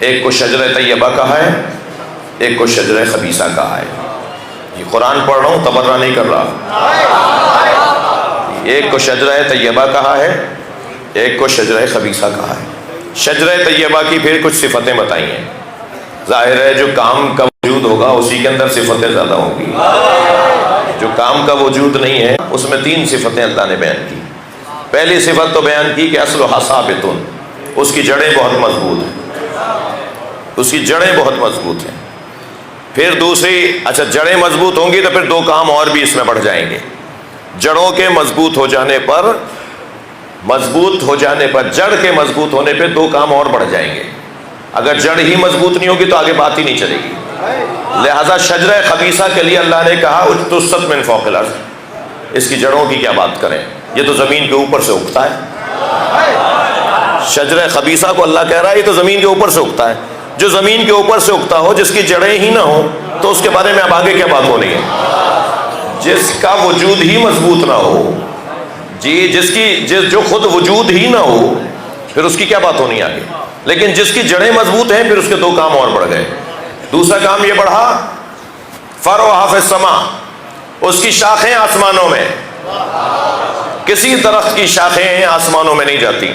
ایک کو شجرہ طیبہ کہا ہے، ایک کو شجرہ خبیثہ کہا ہے۔ یہ قرآن پڑھ رہا ہوں، تبرہ نہیں کر رہا۔ ایک کو شجرہ طیبہ کہا ہے، ایک کو شجرہ خبیثہ کہا ہے۔ شجرہ طیبہ کی پھر کچھ صفتیں بتائی ہیں۔ ظاہر ہے جو کام کا وجود ہوگا اسی کے اندر صفتیں زیادہ ہوں گی، جو کام کا وجود نہیں ہے اس میں تین صفتیں اللہ نے بیان کی۔ پہلی صفت تو بیان کی کہ اصلھا ثابت، اس کی جڑیں بہت مضبوط ہیں، اس کی جڑیں بہت مضبوط ہیں۔ پھر دوسری، اچھا جڑیں مضبوط ہوں گی تو پھر دو کام اور بھی اس میں بڑھ جائیں گے۔ جڑوں کے مضبوط ہو جانے پر، جڑ کے مضبوط ہونے پہ دو کام اور بڑھ جائیں گے۔ اگر جڑ ہی مضبوط نہیں ہوگی تو آگے بات ہی نہیں چلے گی۔ لہذا شجرہ خبیثہ کے لیے اللہ نے کہا اجتثت من فوق الارض، اس کی جڑوں کی کیا بات کریں، یہ تو زمین کے اوپر سے اگتا ہے۔ شجرہ خبیثہ کو اللہ کہہ رہا ہے یہ تو زمین کے اوپر سے اگتا ہے۔ جو زمین کے اوپر سے اگتا ہو، جس کی جڑیں ہی نہ ہو، تو اس کے بارے میں اب آگے کیا بات ہونی ہے؟ جس کا وجود ہی مضبوط نہ ہو، جو خود وجود ہی نہ ہو، پھر اس کی کیا بات ہونی آگے؟ لیکن جس کی جڑیں مضبوط ہیں، پھر اس کے دو کام اور بڑھ گئے۔ دوسرا کام یہ بڑھا فرعھا فی السماء، اس کی شاخیں آسمانوں میں۔ کسی درخت کی شاخیں آسمانوں میں نہیں جاتی،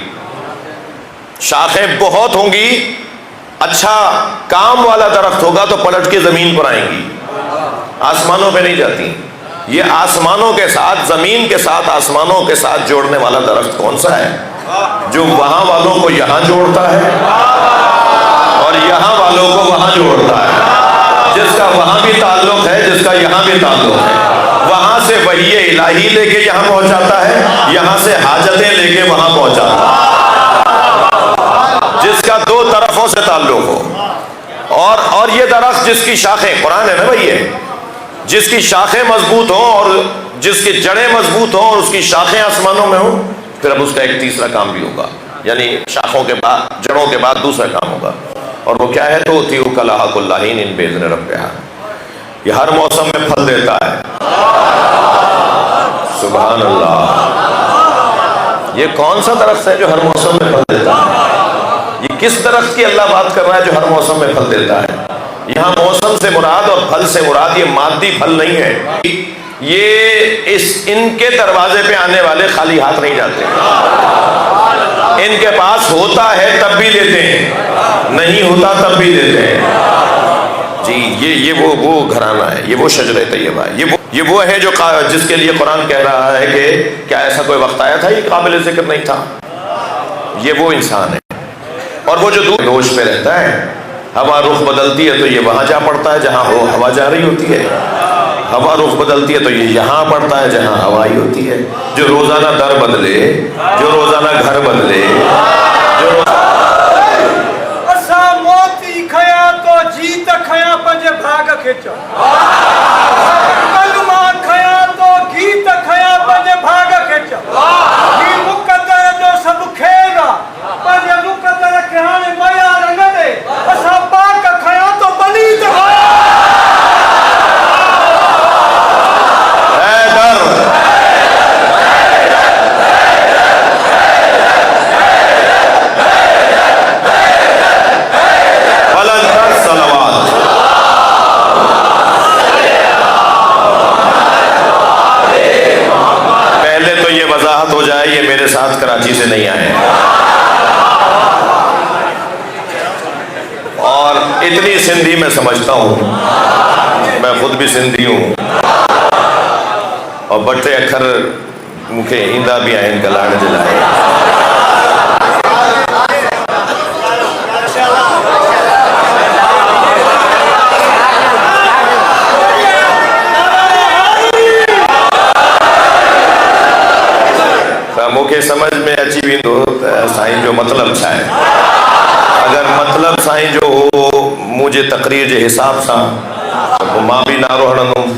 شاخیں بہت ہوں گی، اچھا کام والا درخت ہوگا تو پلٹ کے زمین پر آئیں گی، آسمانوں پہ نہیں جاتی۔ یہ آسمانوں کے ساتھ، زمین کے ساتھ، آسمانوں کے ساتھ جوڑنے والا درخت کون سا ہے؟ جو وہاں والوں کو یہاں جوڑتا ہے اور یہاں والوں کو وہاں جوڑتا ہے، جس کا وہاں بھی تعلق ہے، جس کا یہاں بھی تعلق ہے، وہاں سے وحی الہی لے کے یہاں پہنچاتا ہے، یہاں سے حاجتیں لے کے وہاں پہنچاتا ہے، جس کا دو طرفوں سے تعلق ہو۔ اور یہ درخت جس کی شاخیں، قرآن ہے نا بھائی، یہ جس کی شاخیں مضبوط ہوں اور جس کی جڑیں مضبوط ہوں اور اس کی شاخیں آسمانوں میں ہوں، پھر اب اس کا ایک تیسرا کام بھی ہوگا، یعنی شاخوں کے بعد، جڑوں کے بعد دوسرا کام ہوگا، اور وہ کیا ہے؟ تو تؤتی اکلھا کل حین باذن ربھا، یہ ہر موسم میں پھل دیتا ہے۔ سبحان اللہ، یہ کون سا درخت ہے جو ہر موسم میں پھل دیتا ہے؟ یہ کس درخت کی اللہ بات کر رہا ہے جو ہر موسم میں پھل دیتا ہے؟ یہاں موسم سے مراد اور پھل سے مراد یہ مادی پھل نہیں ہے، یہ ان کے دروازے پہ آنے والے خالی ہاتھ نہیں جاتے، ان کے پاس ہوتا ہے تب بھی دیتے ہیں، نہیں ہوتا تب بھی دیتے ہیں۔ جی یہ وہ گھرانہ ہے، یہ وہ شجرہ طیبہ ہے، یہ وہ ہے جو جس کے لیے قرآن کہہ رہا ہے کہ کیا ایسا کوئی وقت آیا تھا یہ قابل ذکر نہیں تھا. یہ وہ انسان ہے. اور وہ جو دور ہوش پہ رہتا ہے، ہوا رخ بدلتی ہے تو یہ وہاں جا پڑتا ہے جہاں ہوا جا رہی ہوتی ہے، ہوا رخ بدلتی ہے تو یہ یہاں پڑتا ہے جہاں ہوا ہی ہوتی ہے. جو روزانہ در بدلے، جو روزانہ گھر بدلے، جو اسا موتی کھیا تو جیت کھیا پنج بھاگ کھچا، کلمہ کھیا تو گیت کھیا پنج بھاگ کھچا. یہ مقدر جو سب کھیلا پنج مقدر کہانے معیار نہ دے. اسا پاک کھیا تو پلید ہو جائے یہ میرے ساتھ کراچی سے نہیں آئے اور اتنی سندھی میں سمجھتا ہوں، میں خود بھی سندھی ہوں اور بٹے اکھر مکھے ہیندا بھی آئین گلاڑ جلائے. موکے سمجھ میں اچھی بھی دو سائیں جو مطلب چھا ہے. اگر مطلب سائیں جو ہو مجھے تقریر جے حساب سا تو ماں بھی نہ روحنم.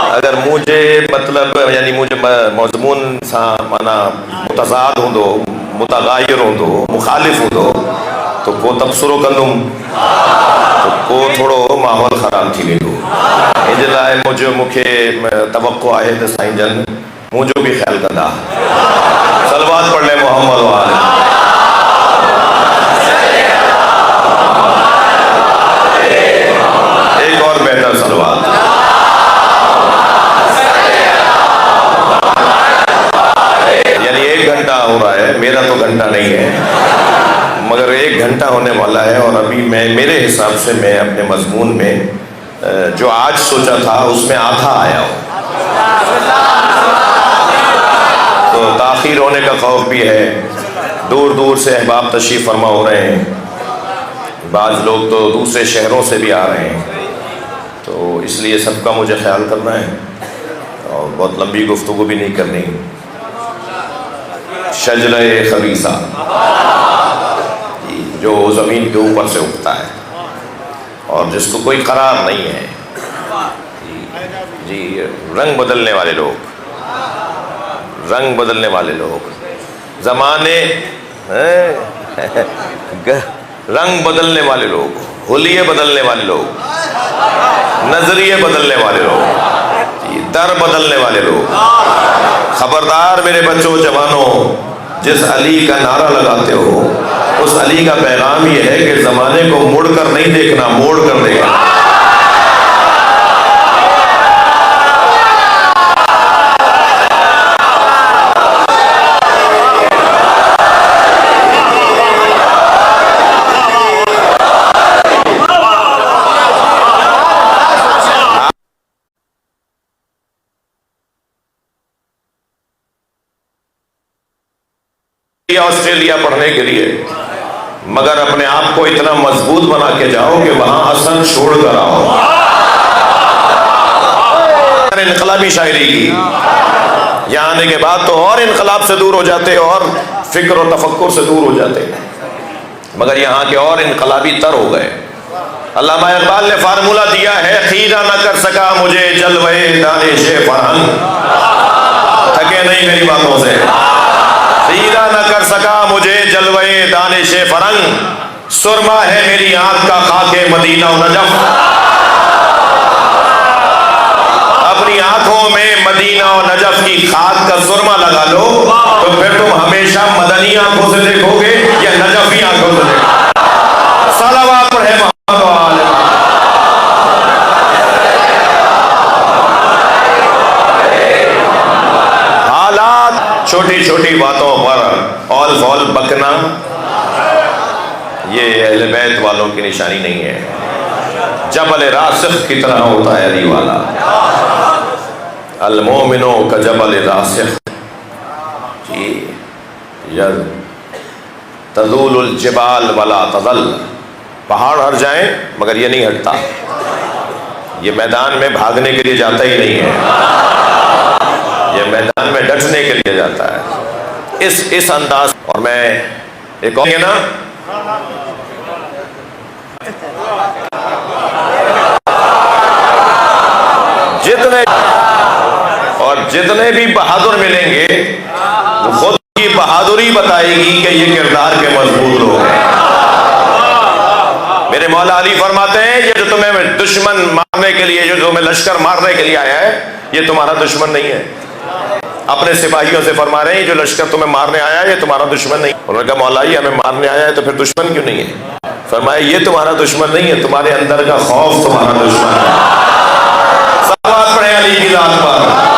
اگر مجھے مطلب یعنی مجھے مضمون سا مانا متضاد ہوں دو، متغایر ہوں دو، مخالف ہوں دو تو کو تبصرو کندم تو کو تھوڑو ماحول خراب تھی ویندو. ان جے لائے مجھے توقع ہے تے سائیں جن مجھے بھی خیال کندا. صلوات پڑھ لے محمد و آل. ایک اور بہتر صلوات. یعنی 1 گھنٹہ ہو رہا ہے، میرا تو گھنٹہ نہیں ہے مگر 1 گھنٹہ ہونے والا ہے اور ابھی میں میرے حساب سے میں اپنے مضمون میں جو آج سوچا تھا اس میں آدھا آیا ہوں. تو تاخیر ہونے کا خوف بھی ہے. دور دور سے احباب تشریف فرما ہو رہے ہیں، بعض لوگ تو دوسرے شہروں سے بھی آ رہے ہیں، تو اس لیے سب کا مجھے خیال کرنا ہے اور بہت لمبی گفتگو بھی نہیں کرنی. شجرہ خبیثہ جو زمین کے اوپر سے اگتا ہے اور جس کو کوئی قرار نہیں ہے. جی رنگ بدلنے والے لوگ، رنگ بدلنے والے لوگ، زمانے رنگ بدلنے والے لوگ، حلیے بدلنے والے لوگ، نظریے بدلنے والے لوگ، در بدلنے والے لوگ. خبردار میرے بچوں جوانوں، جس علی کا نعرہ لگاتے ہو اس علی کا پیغام یہ ہے کہ زمانے کو مڑ کر نہیں دیکھنا، موڑ کر دیکھنا. آسٹریلیا پڑھنے کے لیے، مگر اپنے آپ کو اتنا مضبوط بنا کے جاؤ کہ وہاں اثر چھوڑ کر آؤ. انقلابی شاعری کی یہاں آنے کے بعد تو اور انقلاب سے دور ہو جاتے اور فکر و تفکر سے دور ہو جاتے، مگر یہاں کے اور انقلابی تر ہو گئے. علامہ اقبال نے فارمولہ دیا ہے، خیرہ نہ کر سکا مجھے جلوے دانش فرہنگ. تھکے نہیں میری باتوں سے. خیرہ نہ کر سکا مجھے جلوے دانش فرنگ، سرما ہے میری آنکھ کا خاک مدینہ و نجف. اپنی آنکھوں میں مدینہ و نجف کی خاک کا سرما لگا لو تو پھر تم ہمیشہ مدنی آنکھوں سے دیکھو گے یا نجفی آنکھوں سے دیکھو گے. صلوات پڑھے محمد و آل. چھوٹی چھوٹی باتوں پر اول فول بکنا یہ اہل بیت والوں کی نشانی نہیں ہے. جبل راسخ کی طرح ہوتا ہے علی والا. المومنوں کا جبل راسخ. جی تزول الجبال ولا تزل. پہاڑ ہٹ جائیں مگر یہ نہیں ہٹتا. یہ میدان میں بھاگنے کے لیے جاتا ہی نہیں ہے, یہ میدان میں ڈٹنے کے لیے جاتا ہے اس انداز. اور میں ایک اور نا, جتنے بھی بہادر ملیں گے وہ خود کی بہادری بتائے گی کہ یہ کردار کے مضبوط لوگ ہیں. میرے مولا علی فرماتے ہیں یہ جو تمہیں دشمن مارنے کے لیے, جو تمہیں لشکر مارنے کے لیے آیا ہے, یہ تمہارا دشمن نہیں ہے. اپنے سپاہیوں سے فرما رہے ہیں جو لشکر تمہیں مارنے آیا ہے یہ تمہارا دشمن نہیں. انہوں نے کہا مولا یہ ہمیں مارنے آیا ہے تو پھر دشمن کیوں نہیں ہے؟ فرمایا یہ تمہارا دشمن نہیں ہے, تمہارے اندر کا خوف تمہارا دشمن ہے. صلوات پڑھیں علی کی ذات پر.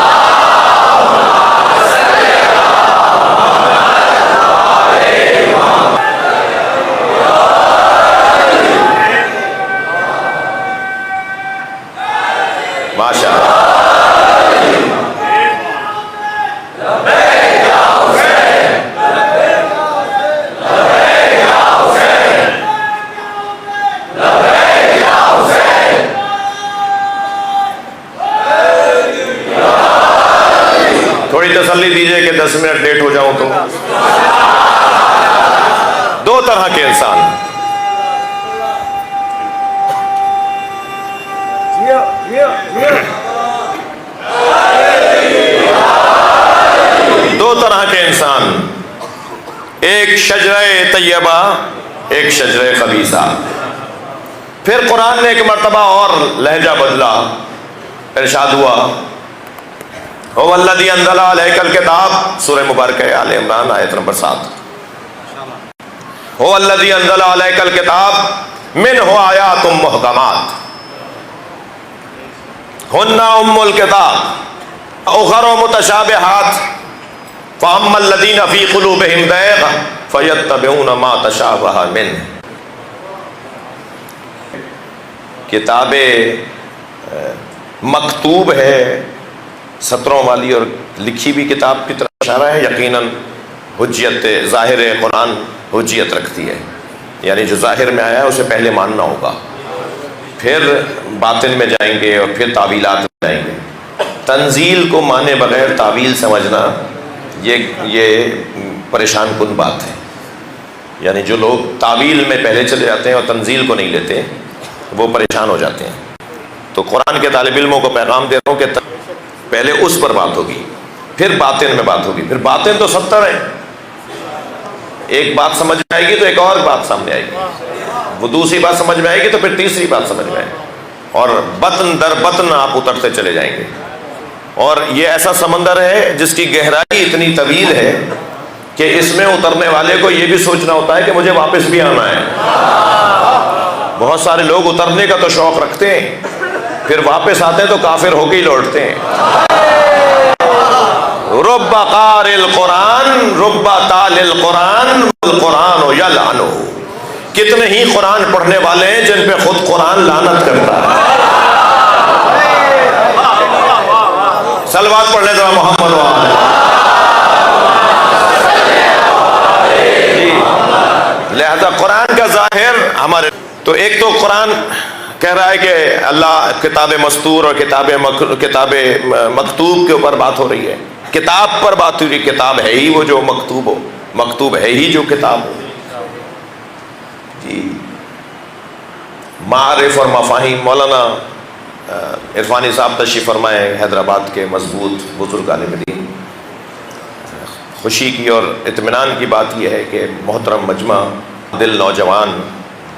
تسلی دیجئے کہ 10 منٹ لیٹ ہو جاؤں تو. دو طرح کے انسان, دو طرح کے انسان, ایک شجرہ طیبہ, ایک شجرہ خبیثہ. پھر قرآن نے ایک مرتبہ اور لہجہ بدلا, ارشاد ہوا هو الذی انزل علیک الکتاب, سورہ مبارکہ آل عمران آیت نمبر 7. هو الذی انزل علیک الکتاب منہ آیات محکمات ہن ام الکتاب اخر متشابہات فاما الذین فی قلوبہم زیغ فیتبعون ما تشابہ منہ. کتاب مکتوب ہے, سطروں والی اور لکھی بھی کتاب کی طرف اشارہ ہے. یقیناً حجیت ظاہر قرآن حجیت رکھتی ہے, یعنی جو ظاہر میں آیا ہے اسے پہلے ماننا ہوگا, پھر باطن میں جائیں گے اور پھر تعویلات میں جائیں گے. تنزیل کو مانے بغیر تعویل سمجھنا یہ پریشان کن بات ہے. یعنی جو لوگ تعویل میں پہلے چلے جاتے ہیں اور تنزیل کو نہیں لیتے وہ پریشان ہو جاتے ہیں. تو قرآن کے طالب علموں کو پیغام دے رہا ہوں کہ پہلے اس پر بات ہوگی, پھر باطن میں بات ہوگی. پھر باطن تو 70 ہے, ایک بات سمجھ میں آئے گی تو ایک اور بات سامنے آئے گی, وہ دوسری بات سمجھ میں آئے گی تو پھر تیسری بات سمجھ میں آئے گی, اور بطن در بطن آپ اترتے چلے جائیں گے. اور یہ ایسا سمندر ہے جس کی گہرائی اتنی طویل ہے کہ اس میں اترنے والے کو یہ بھی سوچنا ہوتا ہے کہ مجھے واپس بھی آنا ہے. بہت سارے لوگ اترنے کا تو شوق رکھتے ہیں, پھر واپس آتے ہیں تو کافر ہو کے ہی لوٹتے ہیں. رب قارئ القرآن رب تال القرآن والقرآن یلعنہ. کتنے ہی قرآن پڑھنے والے ہیں جن پہ خود قرآن لعنت کرتا ہے. صلوات پڑھنے ذرا محمد وآلہ. لہذا قرآن کا ظاہر ہمارے, تو ایک تو قرآن کہہ رہا ہے کہ اللہ کتاب مستور اور کتاب مکتوب کے اوپر بات ہو رہی ہے. کتاب پر بات ہو رہی ہے, کتاب ہے ہی وہ جو مکتوب ہو, مکتوب ہے ہی جو کتاب ہو. جی معارف اور مفاہیم. مولانا عرفانی صاحب تشریف فرمائے, حیدرآباد کے مضبوط بزرگ عالم دین. خوشی کی اور اطمینان کی بات یہ ہے کہ محترم مجمع دل نوجوان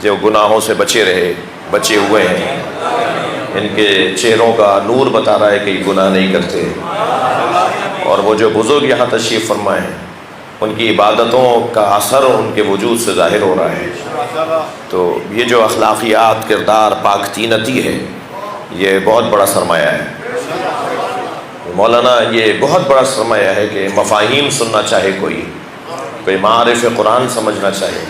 جو گناہوں سے بچے رہے, بچے ہوئے ہیں, ان کے چہروں کا نور بتا رہا ہے کہ یہ گناہ نہیں کرتے. اور وہ جو بزرگ یہاں تشریف فرمائے ہیں ان کی عبادتوں کا اثر ان کے وجود سے ظاہر ہو رہا ہے. تو یہ جو اخلاقیات, کردار, پاک طینتی ہے, یہ بہت بڑا سرمایہ ہے. مولانا یہ بہت بڑا سرمایہ ہے کہ مفاہیم سننا چاہے, کوئی معارف قرآن سمجھنا چاہے,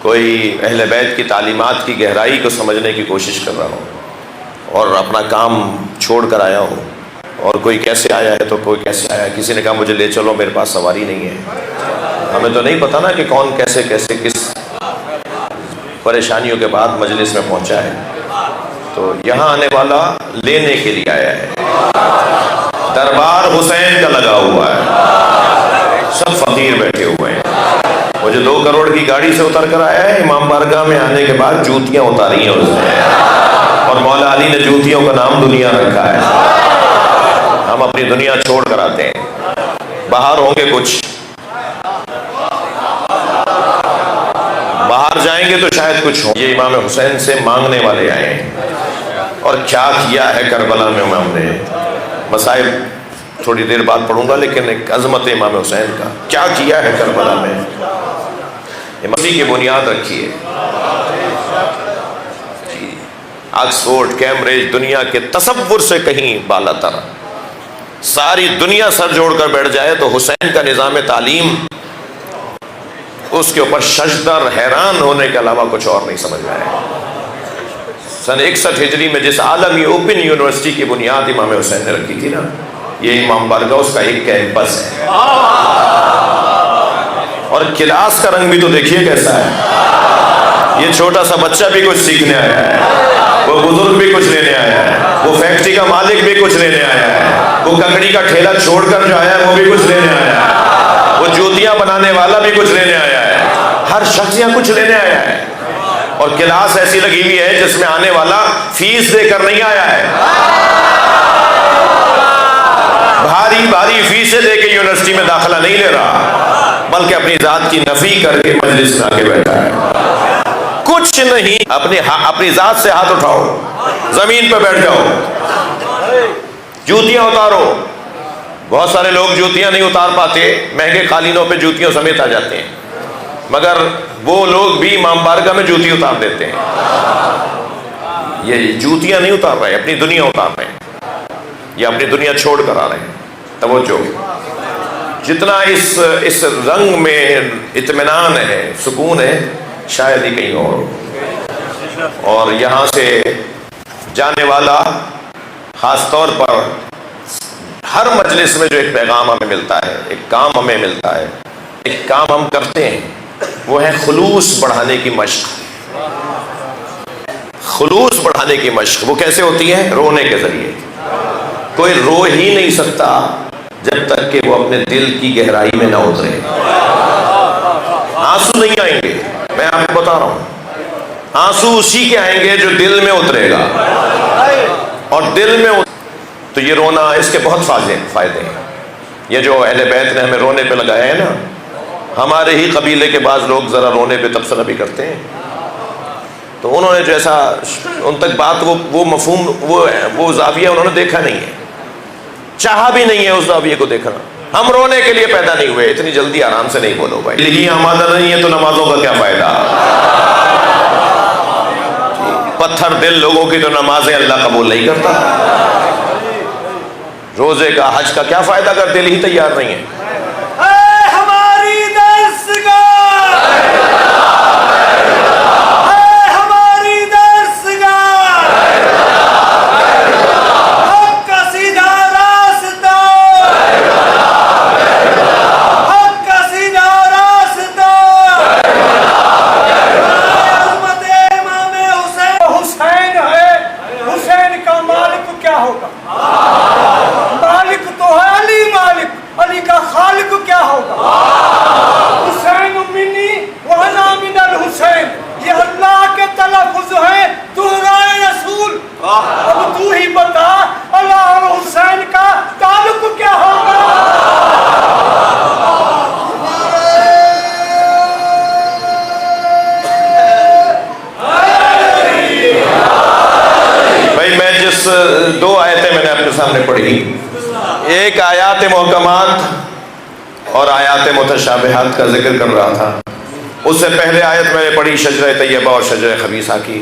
کوئی اہل بیت کی تعلیمات کی گہرائی کو سمجھنے کی کوشش کر رہا ہو اور اپنا کام چھوڑ کر آیا ہو، اور کوئی کیسے آیا ہے تو کوئی کیسے آیا ہے، کسی نے کہا مجھے لے چلو میرے پاس سواری نہیں ہے، ہمیں تو نہیں پتہ نا کہ کون کیسے کس پریشانیوں کے بعد مجلس میں پہنچا ہے، تو یہاں آنے والا لینے کے لیے آیا ہے، دربار حسین کا لگا ہوا ہے، سب فقیر بیٹھے ہوئے ہیں، وہ جو 2 کروڑ کی گاڑی سے اتر کر آیا ہے، امام بارگاہ میں آنے کے بعد جوتیاں اتاری ہیں اس نے، اور مولا علی نے جوتیوں کا نام دنیا رکھا ہے۔ ہم اپنی دنیا چھوڑ کر آتے ہیں، باہر ہوں گے کچھ، باہر جائیں گے تو شاید کچھ ہو۔ یہ امام حسین سے مانگنے والے آئے ہیں، اور کیا کیا ہے کربلا میں امام نے، مصائب تھوڑی دیر بعد پڑھوں گا، لیکن ایک عظمت امام حسین کا کیا کیا ہے کربلا میں، مسیح کی بنیاد رکھی ہے۔ آکسفورڈ، کیمبرج دنیا کے تصور سے کہیں بالا تر، ساری دنیا سر جوڑ کر بیٹھ جائے تو حسین کا نظام تعلیم اس کے اوپر ششدر حیران ہونے کے علاوہ کچھ اور نہیں سمجھ میں آیا۔ سن 61 ہجری میں جس عالمی اوپن یونیورسٹی کی بنیاد امام حسین نے رکھی تھی نا، یہ امام بارگاہ اس کا ایک کیمپس ہے، اور کلاس کا رنگ بھی تو دیکھیے کیسا ہے، یہ چھوٹا سا بچہ بھی کچھ سیکھنے آیا ہے، وہ بزرگ بھی کچھ لینے آیا ہے، وہ فیکٹری کا مالک بھی کچھ لینے آیا ہے، وہ ککڑی کا ٹھیلا چھوڑ کر جو آیا ہے وہ بھی کچھ لینے آیا ہے، وہ جوتیاں بنانے والا بھی کچھ لینے آیا ہے، ہر شخص یہاں کچھ لینے آیا ہے، اور کلاس ایسی لگی ہوئی ہے جس میں آنے والا فیس دے کر نہیں آیا ہے، بھاری فیسیں دے کے یونیورسٹی میں داخلہ نہیں لے رہا، بلکہ اپنی ذات کی نفی کر کے مجلس میں آ کے بیٹھا ہے۔ کچھ نہیں، اپنی ذات سے ہاتھ اٹھاؤ، زمین پہ بیٹھ جاؤ، جوتیاں اتارو۔ بہت سارے لوگ جوتیاں نہیں اتار پاتے، مہنگے قالینوں پہ جوتیوں سمیت آ جاتے ہیں، مگر وہ لوگ بھی امام بارگاہ میں جوتی اتار دیتے ہیں۔ یہ جوتیاں نہیں اتار رہے، اپنی دنیا اتار رہے ہیں، یہ اپنی دنیا چھوڑ کر آ رہے ہیں۔ توجہ، جتنا اس رنگ میں اطمینان ہے، سکون ہے، شاید ہی کہیں اور یہاں سے جانے والا خاص طور پر ہر مجلس میں جو ایک پیغام ہمیں ملتا ہے، ایک کام ہمیں ملتا ہے، ایک کام ہم کرتے ہیں، وہ ہے خلوص بڑھانے کی مشق۔ خلوص بڑھانے کی مشق وہ کیسے ہوتی ہے؟ رونے کے ذریعے۔ کوئی رو ہی نہیں سکتا جب تک کہ وہ اپنے دل کی گہرائی میں نہ اترے۔ آنسو نہیں آئیں گے، میں آپ کو بتا رہا ہوں، آنسو اسی کے آئیں گے جو دل میں اترے گا، اور دل میں تو یہ رونا، اس کے بہت فائدے ہیں۔ یہ جو اہل بیت نے ہمیں رونے پہ لگایا ہے نا، ہمارے ہی قبیلے کے بعض لوگ ذرا رونے پہ تبصرہ بھی کرتے ہیں، تو انہوں نے جو ایسا ان تک بات وہ مفہوم وہ زاویہ انہوں نے دیکھا نہیں ہے، چاہا بھی نہیں ہے اس زاویے کو دیکھنا۔ ہم رونے کے لیے پیدا نہیں ہوئے، اتنی جلدی آرام سے نہیں بولو بھائی، لیکن آمادہ نہیں ہے تو نمازوں کا کیا فائدہ؟ پتھر دل لوگوں کی تو نمازیں اللہ قبول نہیں کرتا، روزے کا حج کا کیا فائدہ اگر دل ہی تیار نہیں ہے؟ دو آیتیں میں نے آپ کے سامنے پڑھی، ایک آیات محکمات اور آیات متشابہات کا ذکر کر رہا تھا۔ اس سے پہلے آیت میں نے پڑھی شجرہ طیبہ اور شجرہ خبیثہ کی۔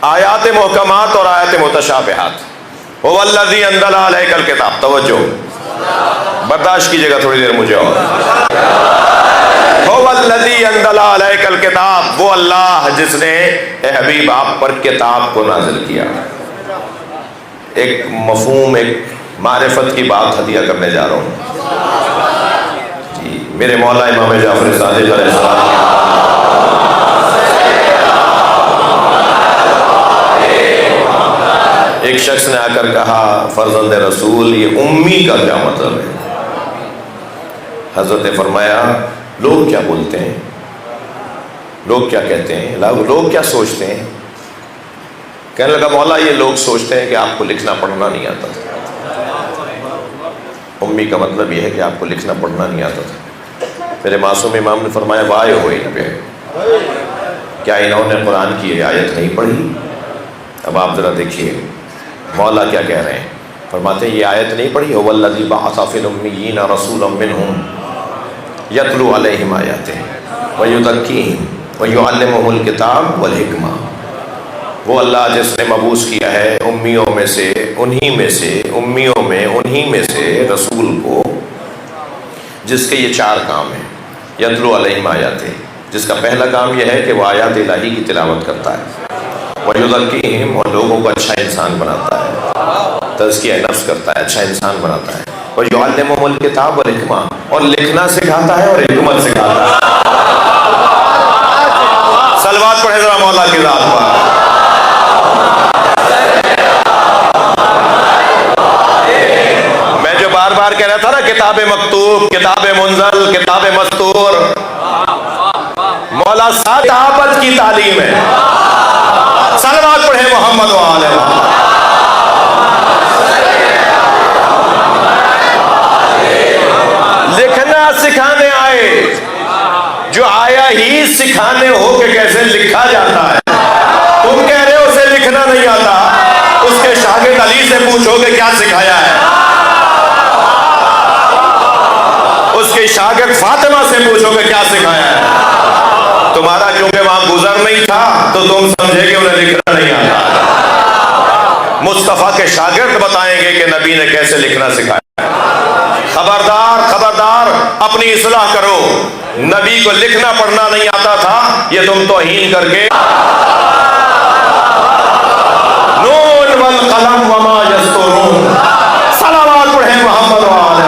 آیات محکمات اور آیات متشابہات، هو الذی انزل علیک الکتاب، توجہ برداشت کیجیے گا تھوڑی دیر مجھے، اور هو الذی انزل علیک الکتاب کتاب وہ اللہ جس نے اے حبیب آپ پر کتاب کو نازل کیا. ایک مفہوم، ایک معرفت کی بات ہدیہ کرنے جا رہا ہوں. جی میرے مولا امام جعفر صادق علیہ السلام ایک شخص نے آ کر کہا فرزند رسول یہ امی کا کیا مطلب ہے؟ حضرت نے فرمایا لوگ کیا بولتے ہیں، لوگ کیا کہتے ہیں، لوگ کیا سوچتے ہیں. کہنے لگا مولا یہ لوگ سوچتے ہیں کہ آپ کو لکھنا پڑھنا نہیں آتا تھا. امی کا مطلب یہ ہے کہ آپ کو لکھنا پڑھنا نہیں آتا تھا. میرے معصوم امام نے فرمایا وائے ہوئے ان پہ، کیا انہوں نے قرآن کی آیت نہیں پڑھی؟ اب آپ ذرا دیکھیے مولا کیا کہہ رہے ہیں. فرماتے ہیں یہ آیت نہیں پڑھی هو الذی بعث فی الامیین رسولا منہم یتلو علیہم آیاتہ ویزکیہم ویعلمہم الکتاب والحکمہ. وہ اللہ جس نے مبعوث کیا ہے امیوں میں سے امیوں میں انہی میں سے رسول کو جس کے یہ 4 کام ہیں. یتلو علیہم آیاتہ، جس کا پہلا کام یہ ہے کہ وہ آیات الہی کی تلاوت کرتا ہے. وَيُزَكِّيهِمْ، اور لوگوں کو اچھا انسان بناتا ہے، تزکیہ نفس کرتا ہے، اچھا انسان بناتا ہے. وَيُعَلِّمُهُمُ الْكِتَابَ وَالْحِكْمَةَ، اور لکھنا سکھاتا ہے اور حکمت سکھاتا ہے. صلوات پڑھے ذرا مولا کی ذات پر. میں جو بار بار کہہ رہا تھا نا کتاب مکتوب، کتاب منزل، کتاب مستور، مولا صحابت کی تعلیم ہے. صلوات پڑھے محمد و آل محمد. لکھنا سکھانے آئے، جو آیا ہی سکھانے ہو کہ کیسے لکھا جاتا ہے. تم کہہ رہے ہو اسے لکھنا نہیں آتا، اس کے شاگرد علی سے پوچھو کہ کیا سکھایا ہے. اس کے شاگرد فاطمہ سے پوچھو کہ کیا سکھایا ہے. تمہارا کیونکہ وہاں گزر نہیں تھا تو تم سمجھے کہ انہیں لکھنا نہیں آتا. مصطفیٰ کے شاگرد بتائیں گے کہ نبی نے کیسے لکھنا سکھایا. خبردار خبردار اپنی اصلاح کرو. نبی کو لکھنا پڑھنا نہیں آتا تھا یہ تم توہین کر کے نون والقلم وما یسطرون. صلوات پڑھیں محمد و آل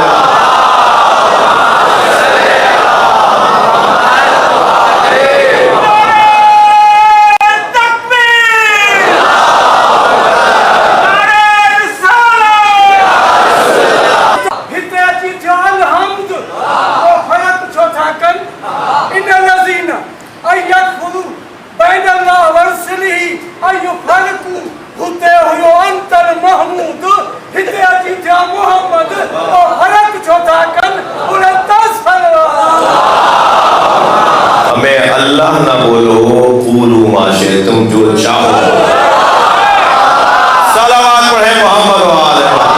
محمد. ہمیں اللہ نہ بولو قولوا ما شئتم، جو چاہو. صلوات پڑھیں محمد و آل محمد.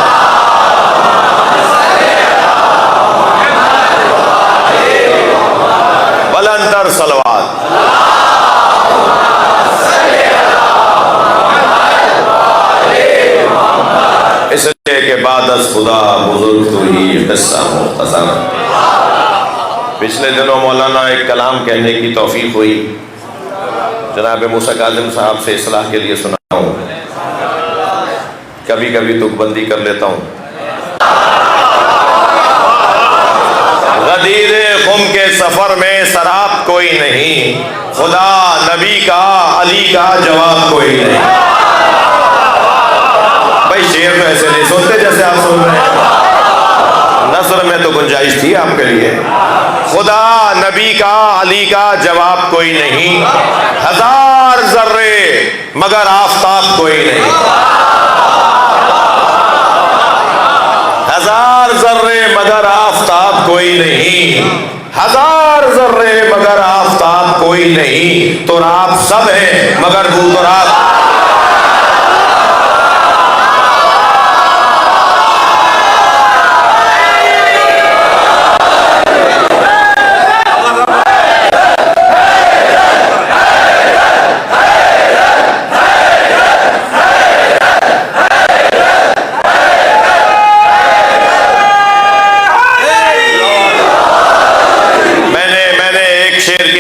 بلندر صلوات. اس لیے کہ بعد از خدا بزرگ تو ہی قصہ مختصر. پچھلے دنوں مولانا ایک کلام کہنے کی توفیق ہوئی، جناب موسیٰ کاظم صاحب سے اصلاح کے لیے سنا ہوں. کبھی کبھی تک بندی کر لیتا ہوں. غدیر خم کے سفر میں سراب کوئی نہیں، خدا نبی کا علی کا جواب کوئی نہیں. بھائی شعر تو ایسے نہیں سنتے جیسے آپ سن رہے ہیں. نثر میں تو گنجائش تھی آپ کے لیے. خدا نبی کا علی کا جواب کوئی نہیں، 1000 ذرے مگر آفتاب کوئی نہیں. 1000 ذرے مگر آفتاب کوئی نہیں، 1000 ذرے مگر آفتاب کوئی نہیں. تو آپ سب ہیں مگر بو تو آپ.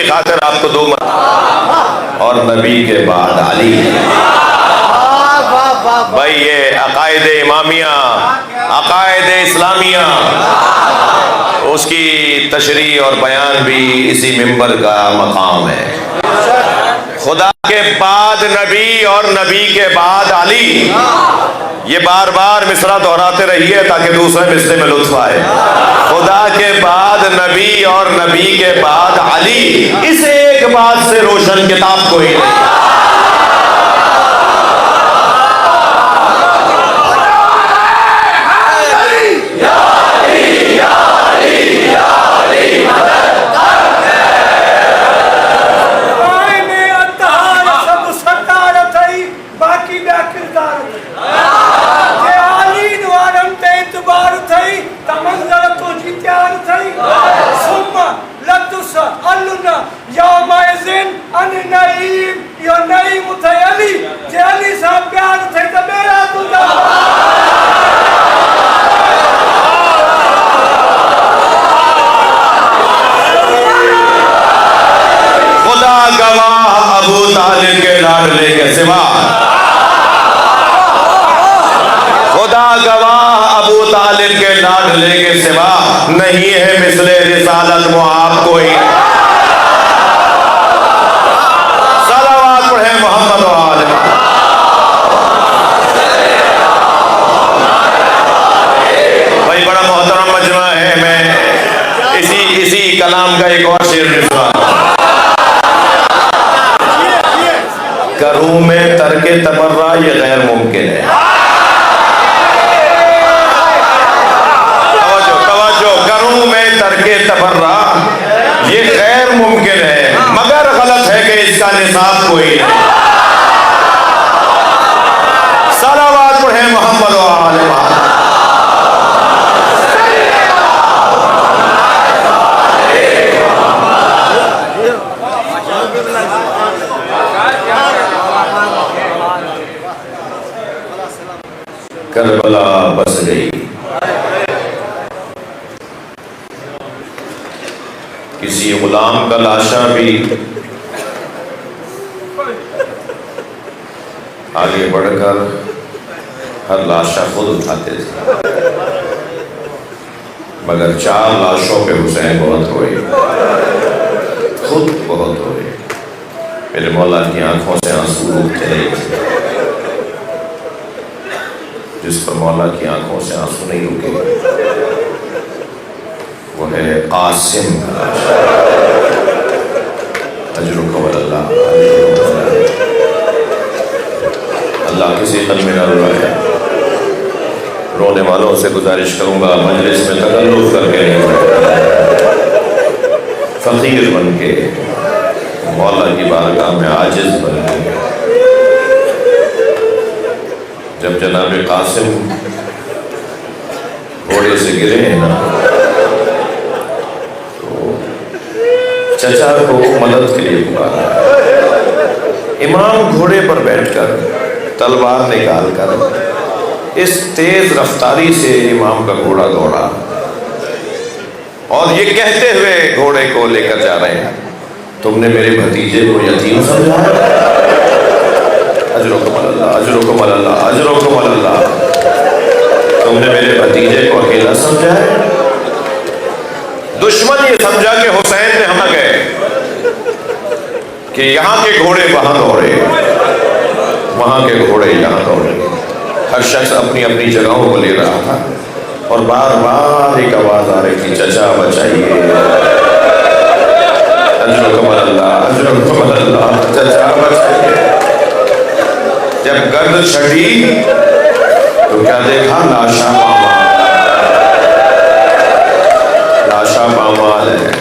خاطر آپ کو دو اور نبی کے بعد علی. بھائی یہ عقائد امامیہ، عقائد اسلامیہ، اس کی تشریح اور بیان بھی اسی منبر کا مقام ہے. خدا کے بعد نبی اور نبی کے بعد علی، یہ بار بار مصرع دہراتے رہیے تاکہ دوسرے مصرے میں لطف آئے. خدا کے بعد نبی اور نبی کے بعد علی، اس ایک بات سے روشن کتاب کوئی نہیں. نہیں ہے مثل رسالت معاب کوئی. صلوات پڑھیں محمد و آل محمد. بھائی بڑا محترم مجمع ہے. میں اسی کلام کا ایک اور شعر سنا. کروں میں ترک تبرع یہ غیر ممکن ہے. تبرع یہ غیر ممکن ہے، مگر غلط ہے کہ اس کا نصاب کوئی نہیں. صلوات پڑھیں محمد و آل محمد. کربلا بس گئی. کسی غلام کا لاشا بھی آگے بڑھ کر ہر لاشا خود اٹھاتے تھے، مگر 4 لاشوں پہ حسین بہت روئے، خود بہت روئے. میرے مولا کی آنکھوں سے آنسو روکتے نہیں تھے. جس پر مولا کی آنکھوں سے آنسو نہیں رکے وہ ہے قاسم. اجرکم اللہ. اللہ کسی قلب میں نہ روائے. رونے والوں سے گزارش کروں گا مجلس میں تکلف کر کے نہیں رہے، فقیر بن کے مولا کی بارگاہ میں عاجز بن کے. جب جناب قاسم گھوڑے سے گرے ہیں نا، چچا کو مدد کے لیے پکارا. امام گھوڑے پر بیٹھ کر تلوار نکال کر اس تیز رفتاری سے امام کا گھوڑا دوڑا اور یہ کہتے ہوئے گھوڑے کو لے کر جا رہے ہیں، تم نے میرے بھتیجے کو یتیم سمجھا. اجرکم اللہ، اجرکم اللہ، اجرکم اللہ. تم نے میرے بھتیجے کو اکیلا سمجھا ہے. دشمن یہ سمجھا کہ حسین نے ہم گئے کہ یہاں کے گھوڑے وہاں دوڑے، وہاں کے گھوڑے یہاں دوڑے. ہر شخص اپنی اپنی جگہوں کو لے رہا تھا اور بار بار ایک آواز آ رہی تھی، چچا بچائیے. اجرکم اللہ، اجرکم اللہ، چچا بچائیے. جب گرد چھٹی تو کیا دیکھا؟ لاشا پامال ہے.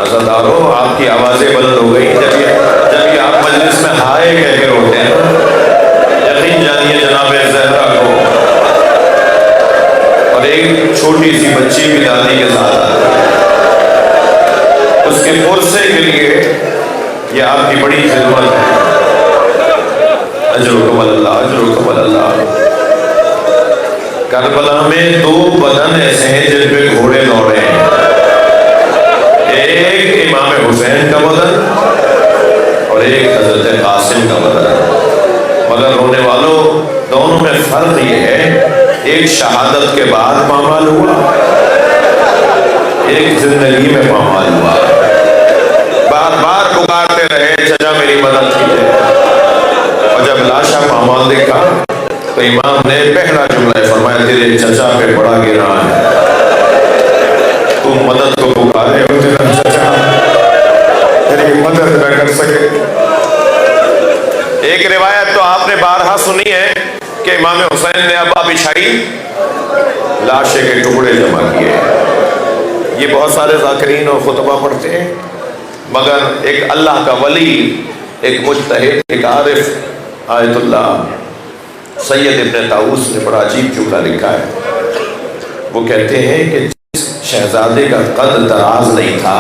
عزادارو آپ کی آوازیں بلند ہو گئی جب یہ آپ مجلس میں ہائے کہہ کے روتے ہیں. یقین جانیے جناب زہرا کو اور ایک چھوٹی سی بچی بھی دادی کے ساتھ آتی ہے، اس کے پرسے کے لیے یہ آپ کی بڑی خدمت ہے. اجرکم اللہ، اجرکم اللہ. کربلا میں 2 بدن ایسے ہیں جن پہ گھوڑے دوڑے ہیں. ایک کا بدن اور ایک حضرت قاسم کا بدن. مگر رونے والوں دونوں میں فرق یہ ہے، ایک شہادت کے بعد پامال ہوا، ایک زندگی میں پامال ہوا. بار بار پکارتے رہے چچا میری مدد کیجیے، اور جب لاشا پامال دیکھا تو امام نے پہلا جملہ فرمایا تیرے چچا پہ بڑا گرا ہے، تم مدد کو پکارے ہو، تیرا چچا تیری مدد نہ کر سکے. ایک روایت تو آپ نے بارہا سنی ہے کہ امام حسین نے ابا بچھائی، لاشے کے ٹکڑے جمع کیے. یہ بہت سارے ذاکرین اور خطبہ پڑھتے ہیں، مگر ایک اللہ کا ولی، ایک مجتہد، ایک عارف آیت اللہ سید ابن طاؤس نے بڑا عجیب جملہ لکھا ہے. وہ کہتے ہیں کہ جس شہزادے کا قد دراز نہیں تھا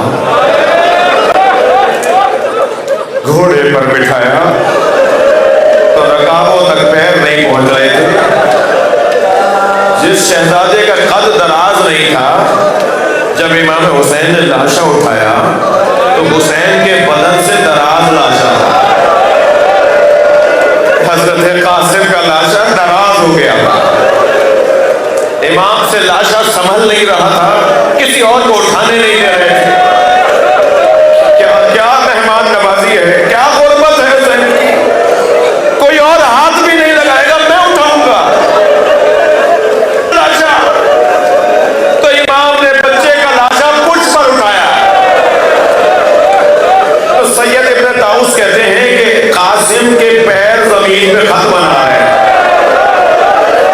گھوڑے پر بٹھایا تو رکابوں تک پیر نہیں پہنچ رہے تھے. جس شہزادے کا قد دراز نہیں تھا، جب امام حسین نے لاشا اٹھایا تو حسین کے بدن سے دراز لاشا تھا. حضرت قاسم کا لاشا دراز ہو گیا تھا. امام سے لاشا سنبھل نہیں رہا تھا، کسی اور کو اٹھانے نہیں دے رہے تھے. کیا مہمان نوازی ہے، کیا غربت ہے حسین کی، کوئی اور ہاتھ بھی نہیں لگائے گا، میں اٹھاؤں گا لاشا. تو امام نے بچے کا لاشا پشت پر اٹھایا. تو سید ابن طاؤس کہتے ہیں کہ قاسم کے پیر زمین پہ خط بنا ہے.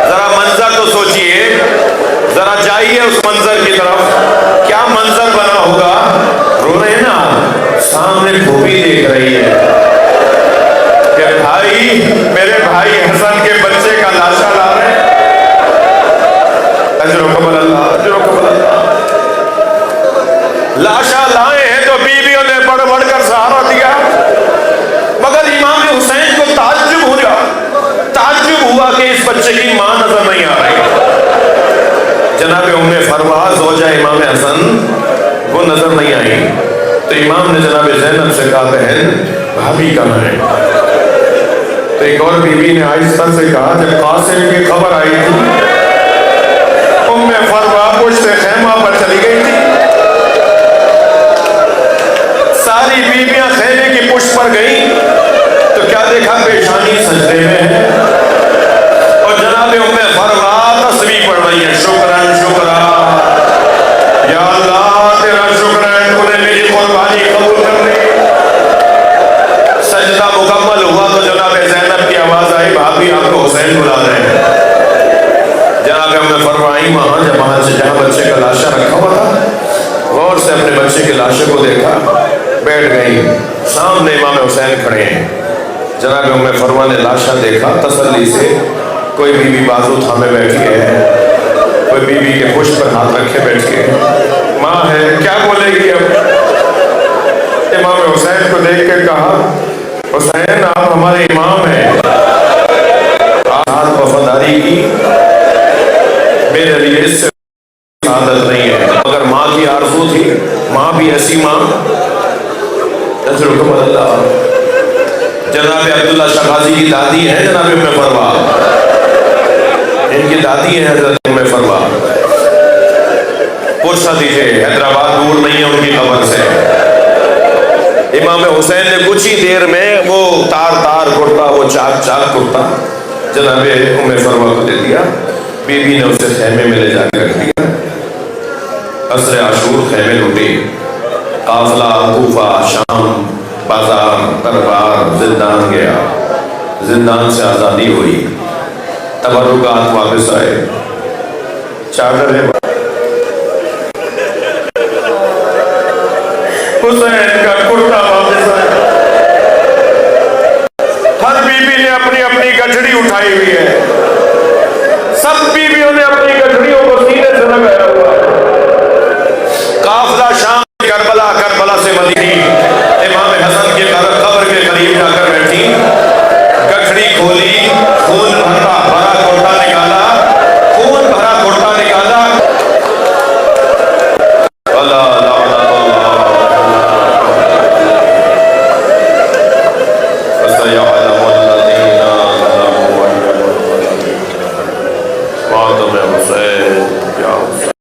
ذرا منظر تو سوچئے، ذرا جائیے اس منظر کی طرف، کیا منظر بنا ہوگا. رو رہے ہیں نا، سامنے بھوبی دیکھ رہی ہے کہ بھائی، میرے بھائی حسن کے بچے کا لاشا لا رہے ہیں. اجر و قبل اللہ، اجر و قبل اللہ. لاشا لائے ہیں تو بیویوں نے بڑھ بڑھ کر سہارا دیا، مگر امام حسین کو تعجب ہوا کہ اس بچے کی ماں نظر نہیں آ رہی. جناب ام فروا زوجہ امام حسن وہ نظر نہیں آئی. تو امام نے جناب زینب سے کہا بہن بھابھی کہاں ہے. تو ایک اور بیوی نے آہستہ سے کہا جب قاسم کی خبر آئی تھی ام فروا پشت خیمہ پر چلی گئی تھی. ساری بیویاں خیمے کی پشت پر گئیں تو کیا دیکھا، پیشانی سجدے میں ہے اور جناب ام فروا تسبیح پڑھ رہی ہے. شکران شکران یا اللہ، تیرا شکر ہے تو نے میری قربانی قبول کر لی. سجدہ مکمل ہوا تو جناب زینب کی آواز آئی بھابھی آپ کو حسین بلا رہے ہیں. جناب ام فروا آئی وہاں جہاں بچے کا لاشا رکھا ہوا تھا، غور سے اپنے بچے کے لاشے کو دیکھا، بیٹھ گئی. سامنے امام حسین کھڑے ہیں. جناب ام فروا نے لاشا دیکھا، تسلی سے کوئی بیوی بازو تھامے بیٹھی ہے، کوئی بیوی کے پشت پر ہاتھ رکھے بیٹھ کے ماں ہے، کیا بولے گی اب. امام حسین کو دیکھ کے کہا حسین آپ ہمارے امام ہیں، آپ وفاداری کی، میرے لیے اس سے عادت نہیں ہے، مگر ماں کی آرزو تھی، ماں بھی ایسی ماں. اللہ. جناب عبداللہ شاہ غازی کی دادی ہے جناب ام فروا، ان کی دادی ہے حضرت ام فروا. پوچھا دیجئے حیدرآباد دور نہیں ہے ان کی قبر سے. امام حسین نے کچھ ہی دیر میں وہ تار کرتا، وہ چاک کرتا جناب ام فروا کو دے دیا. بی بی نے اسے خیمے میں لے جا کے رکھ دیا. عصر عاشور خیمے لوٹے، قافلہ کوفہ، شام، بازار، دربار، زندان گیا. زندان سے آزادی ہوئی، تبرکات واپس آئے، چادریں حسین کا کرتا واپس آیا. ہر بیوی نے اپنی اپنی گٹھڑی اٹھائی ہوئی ہے.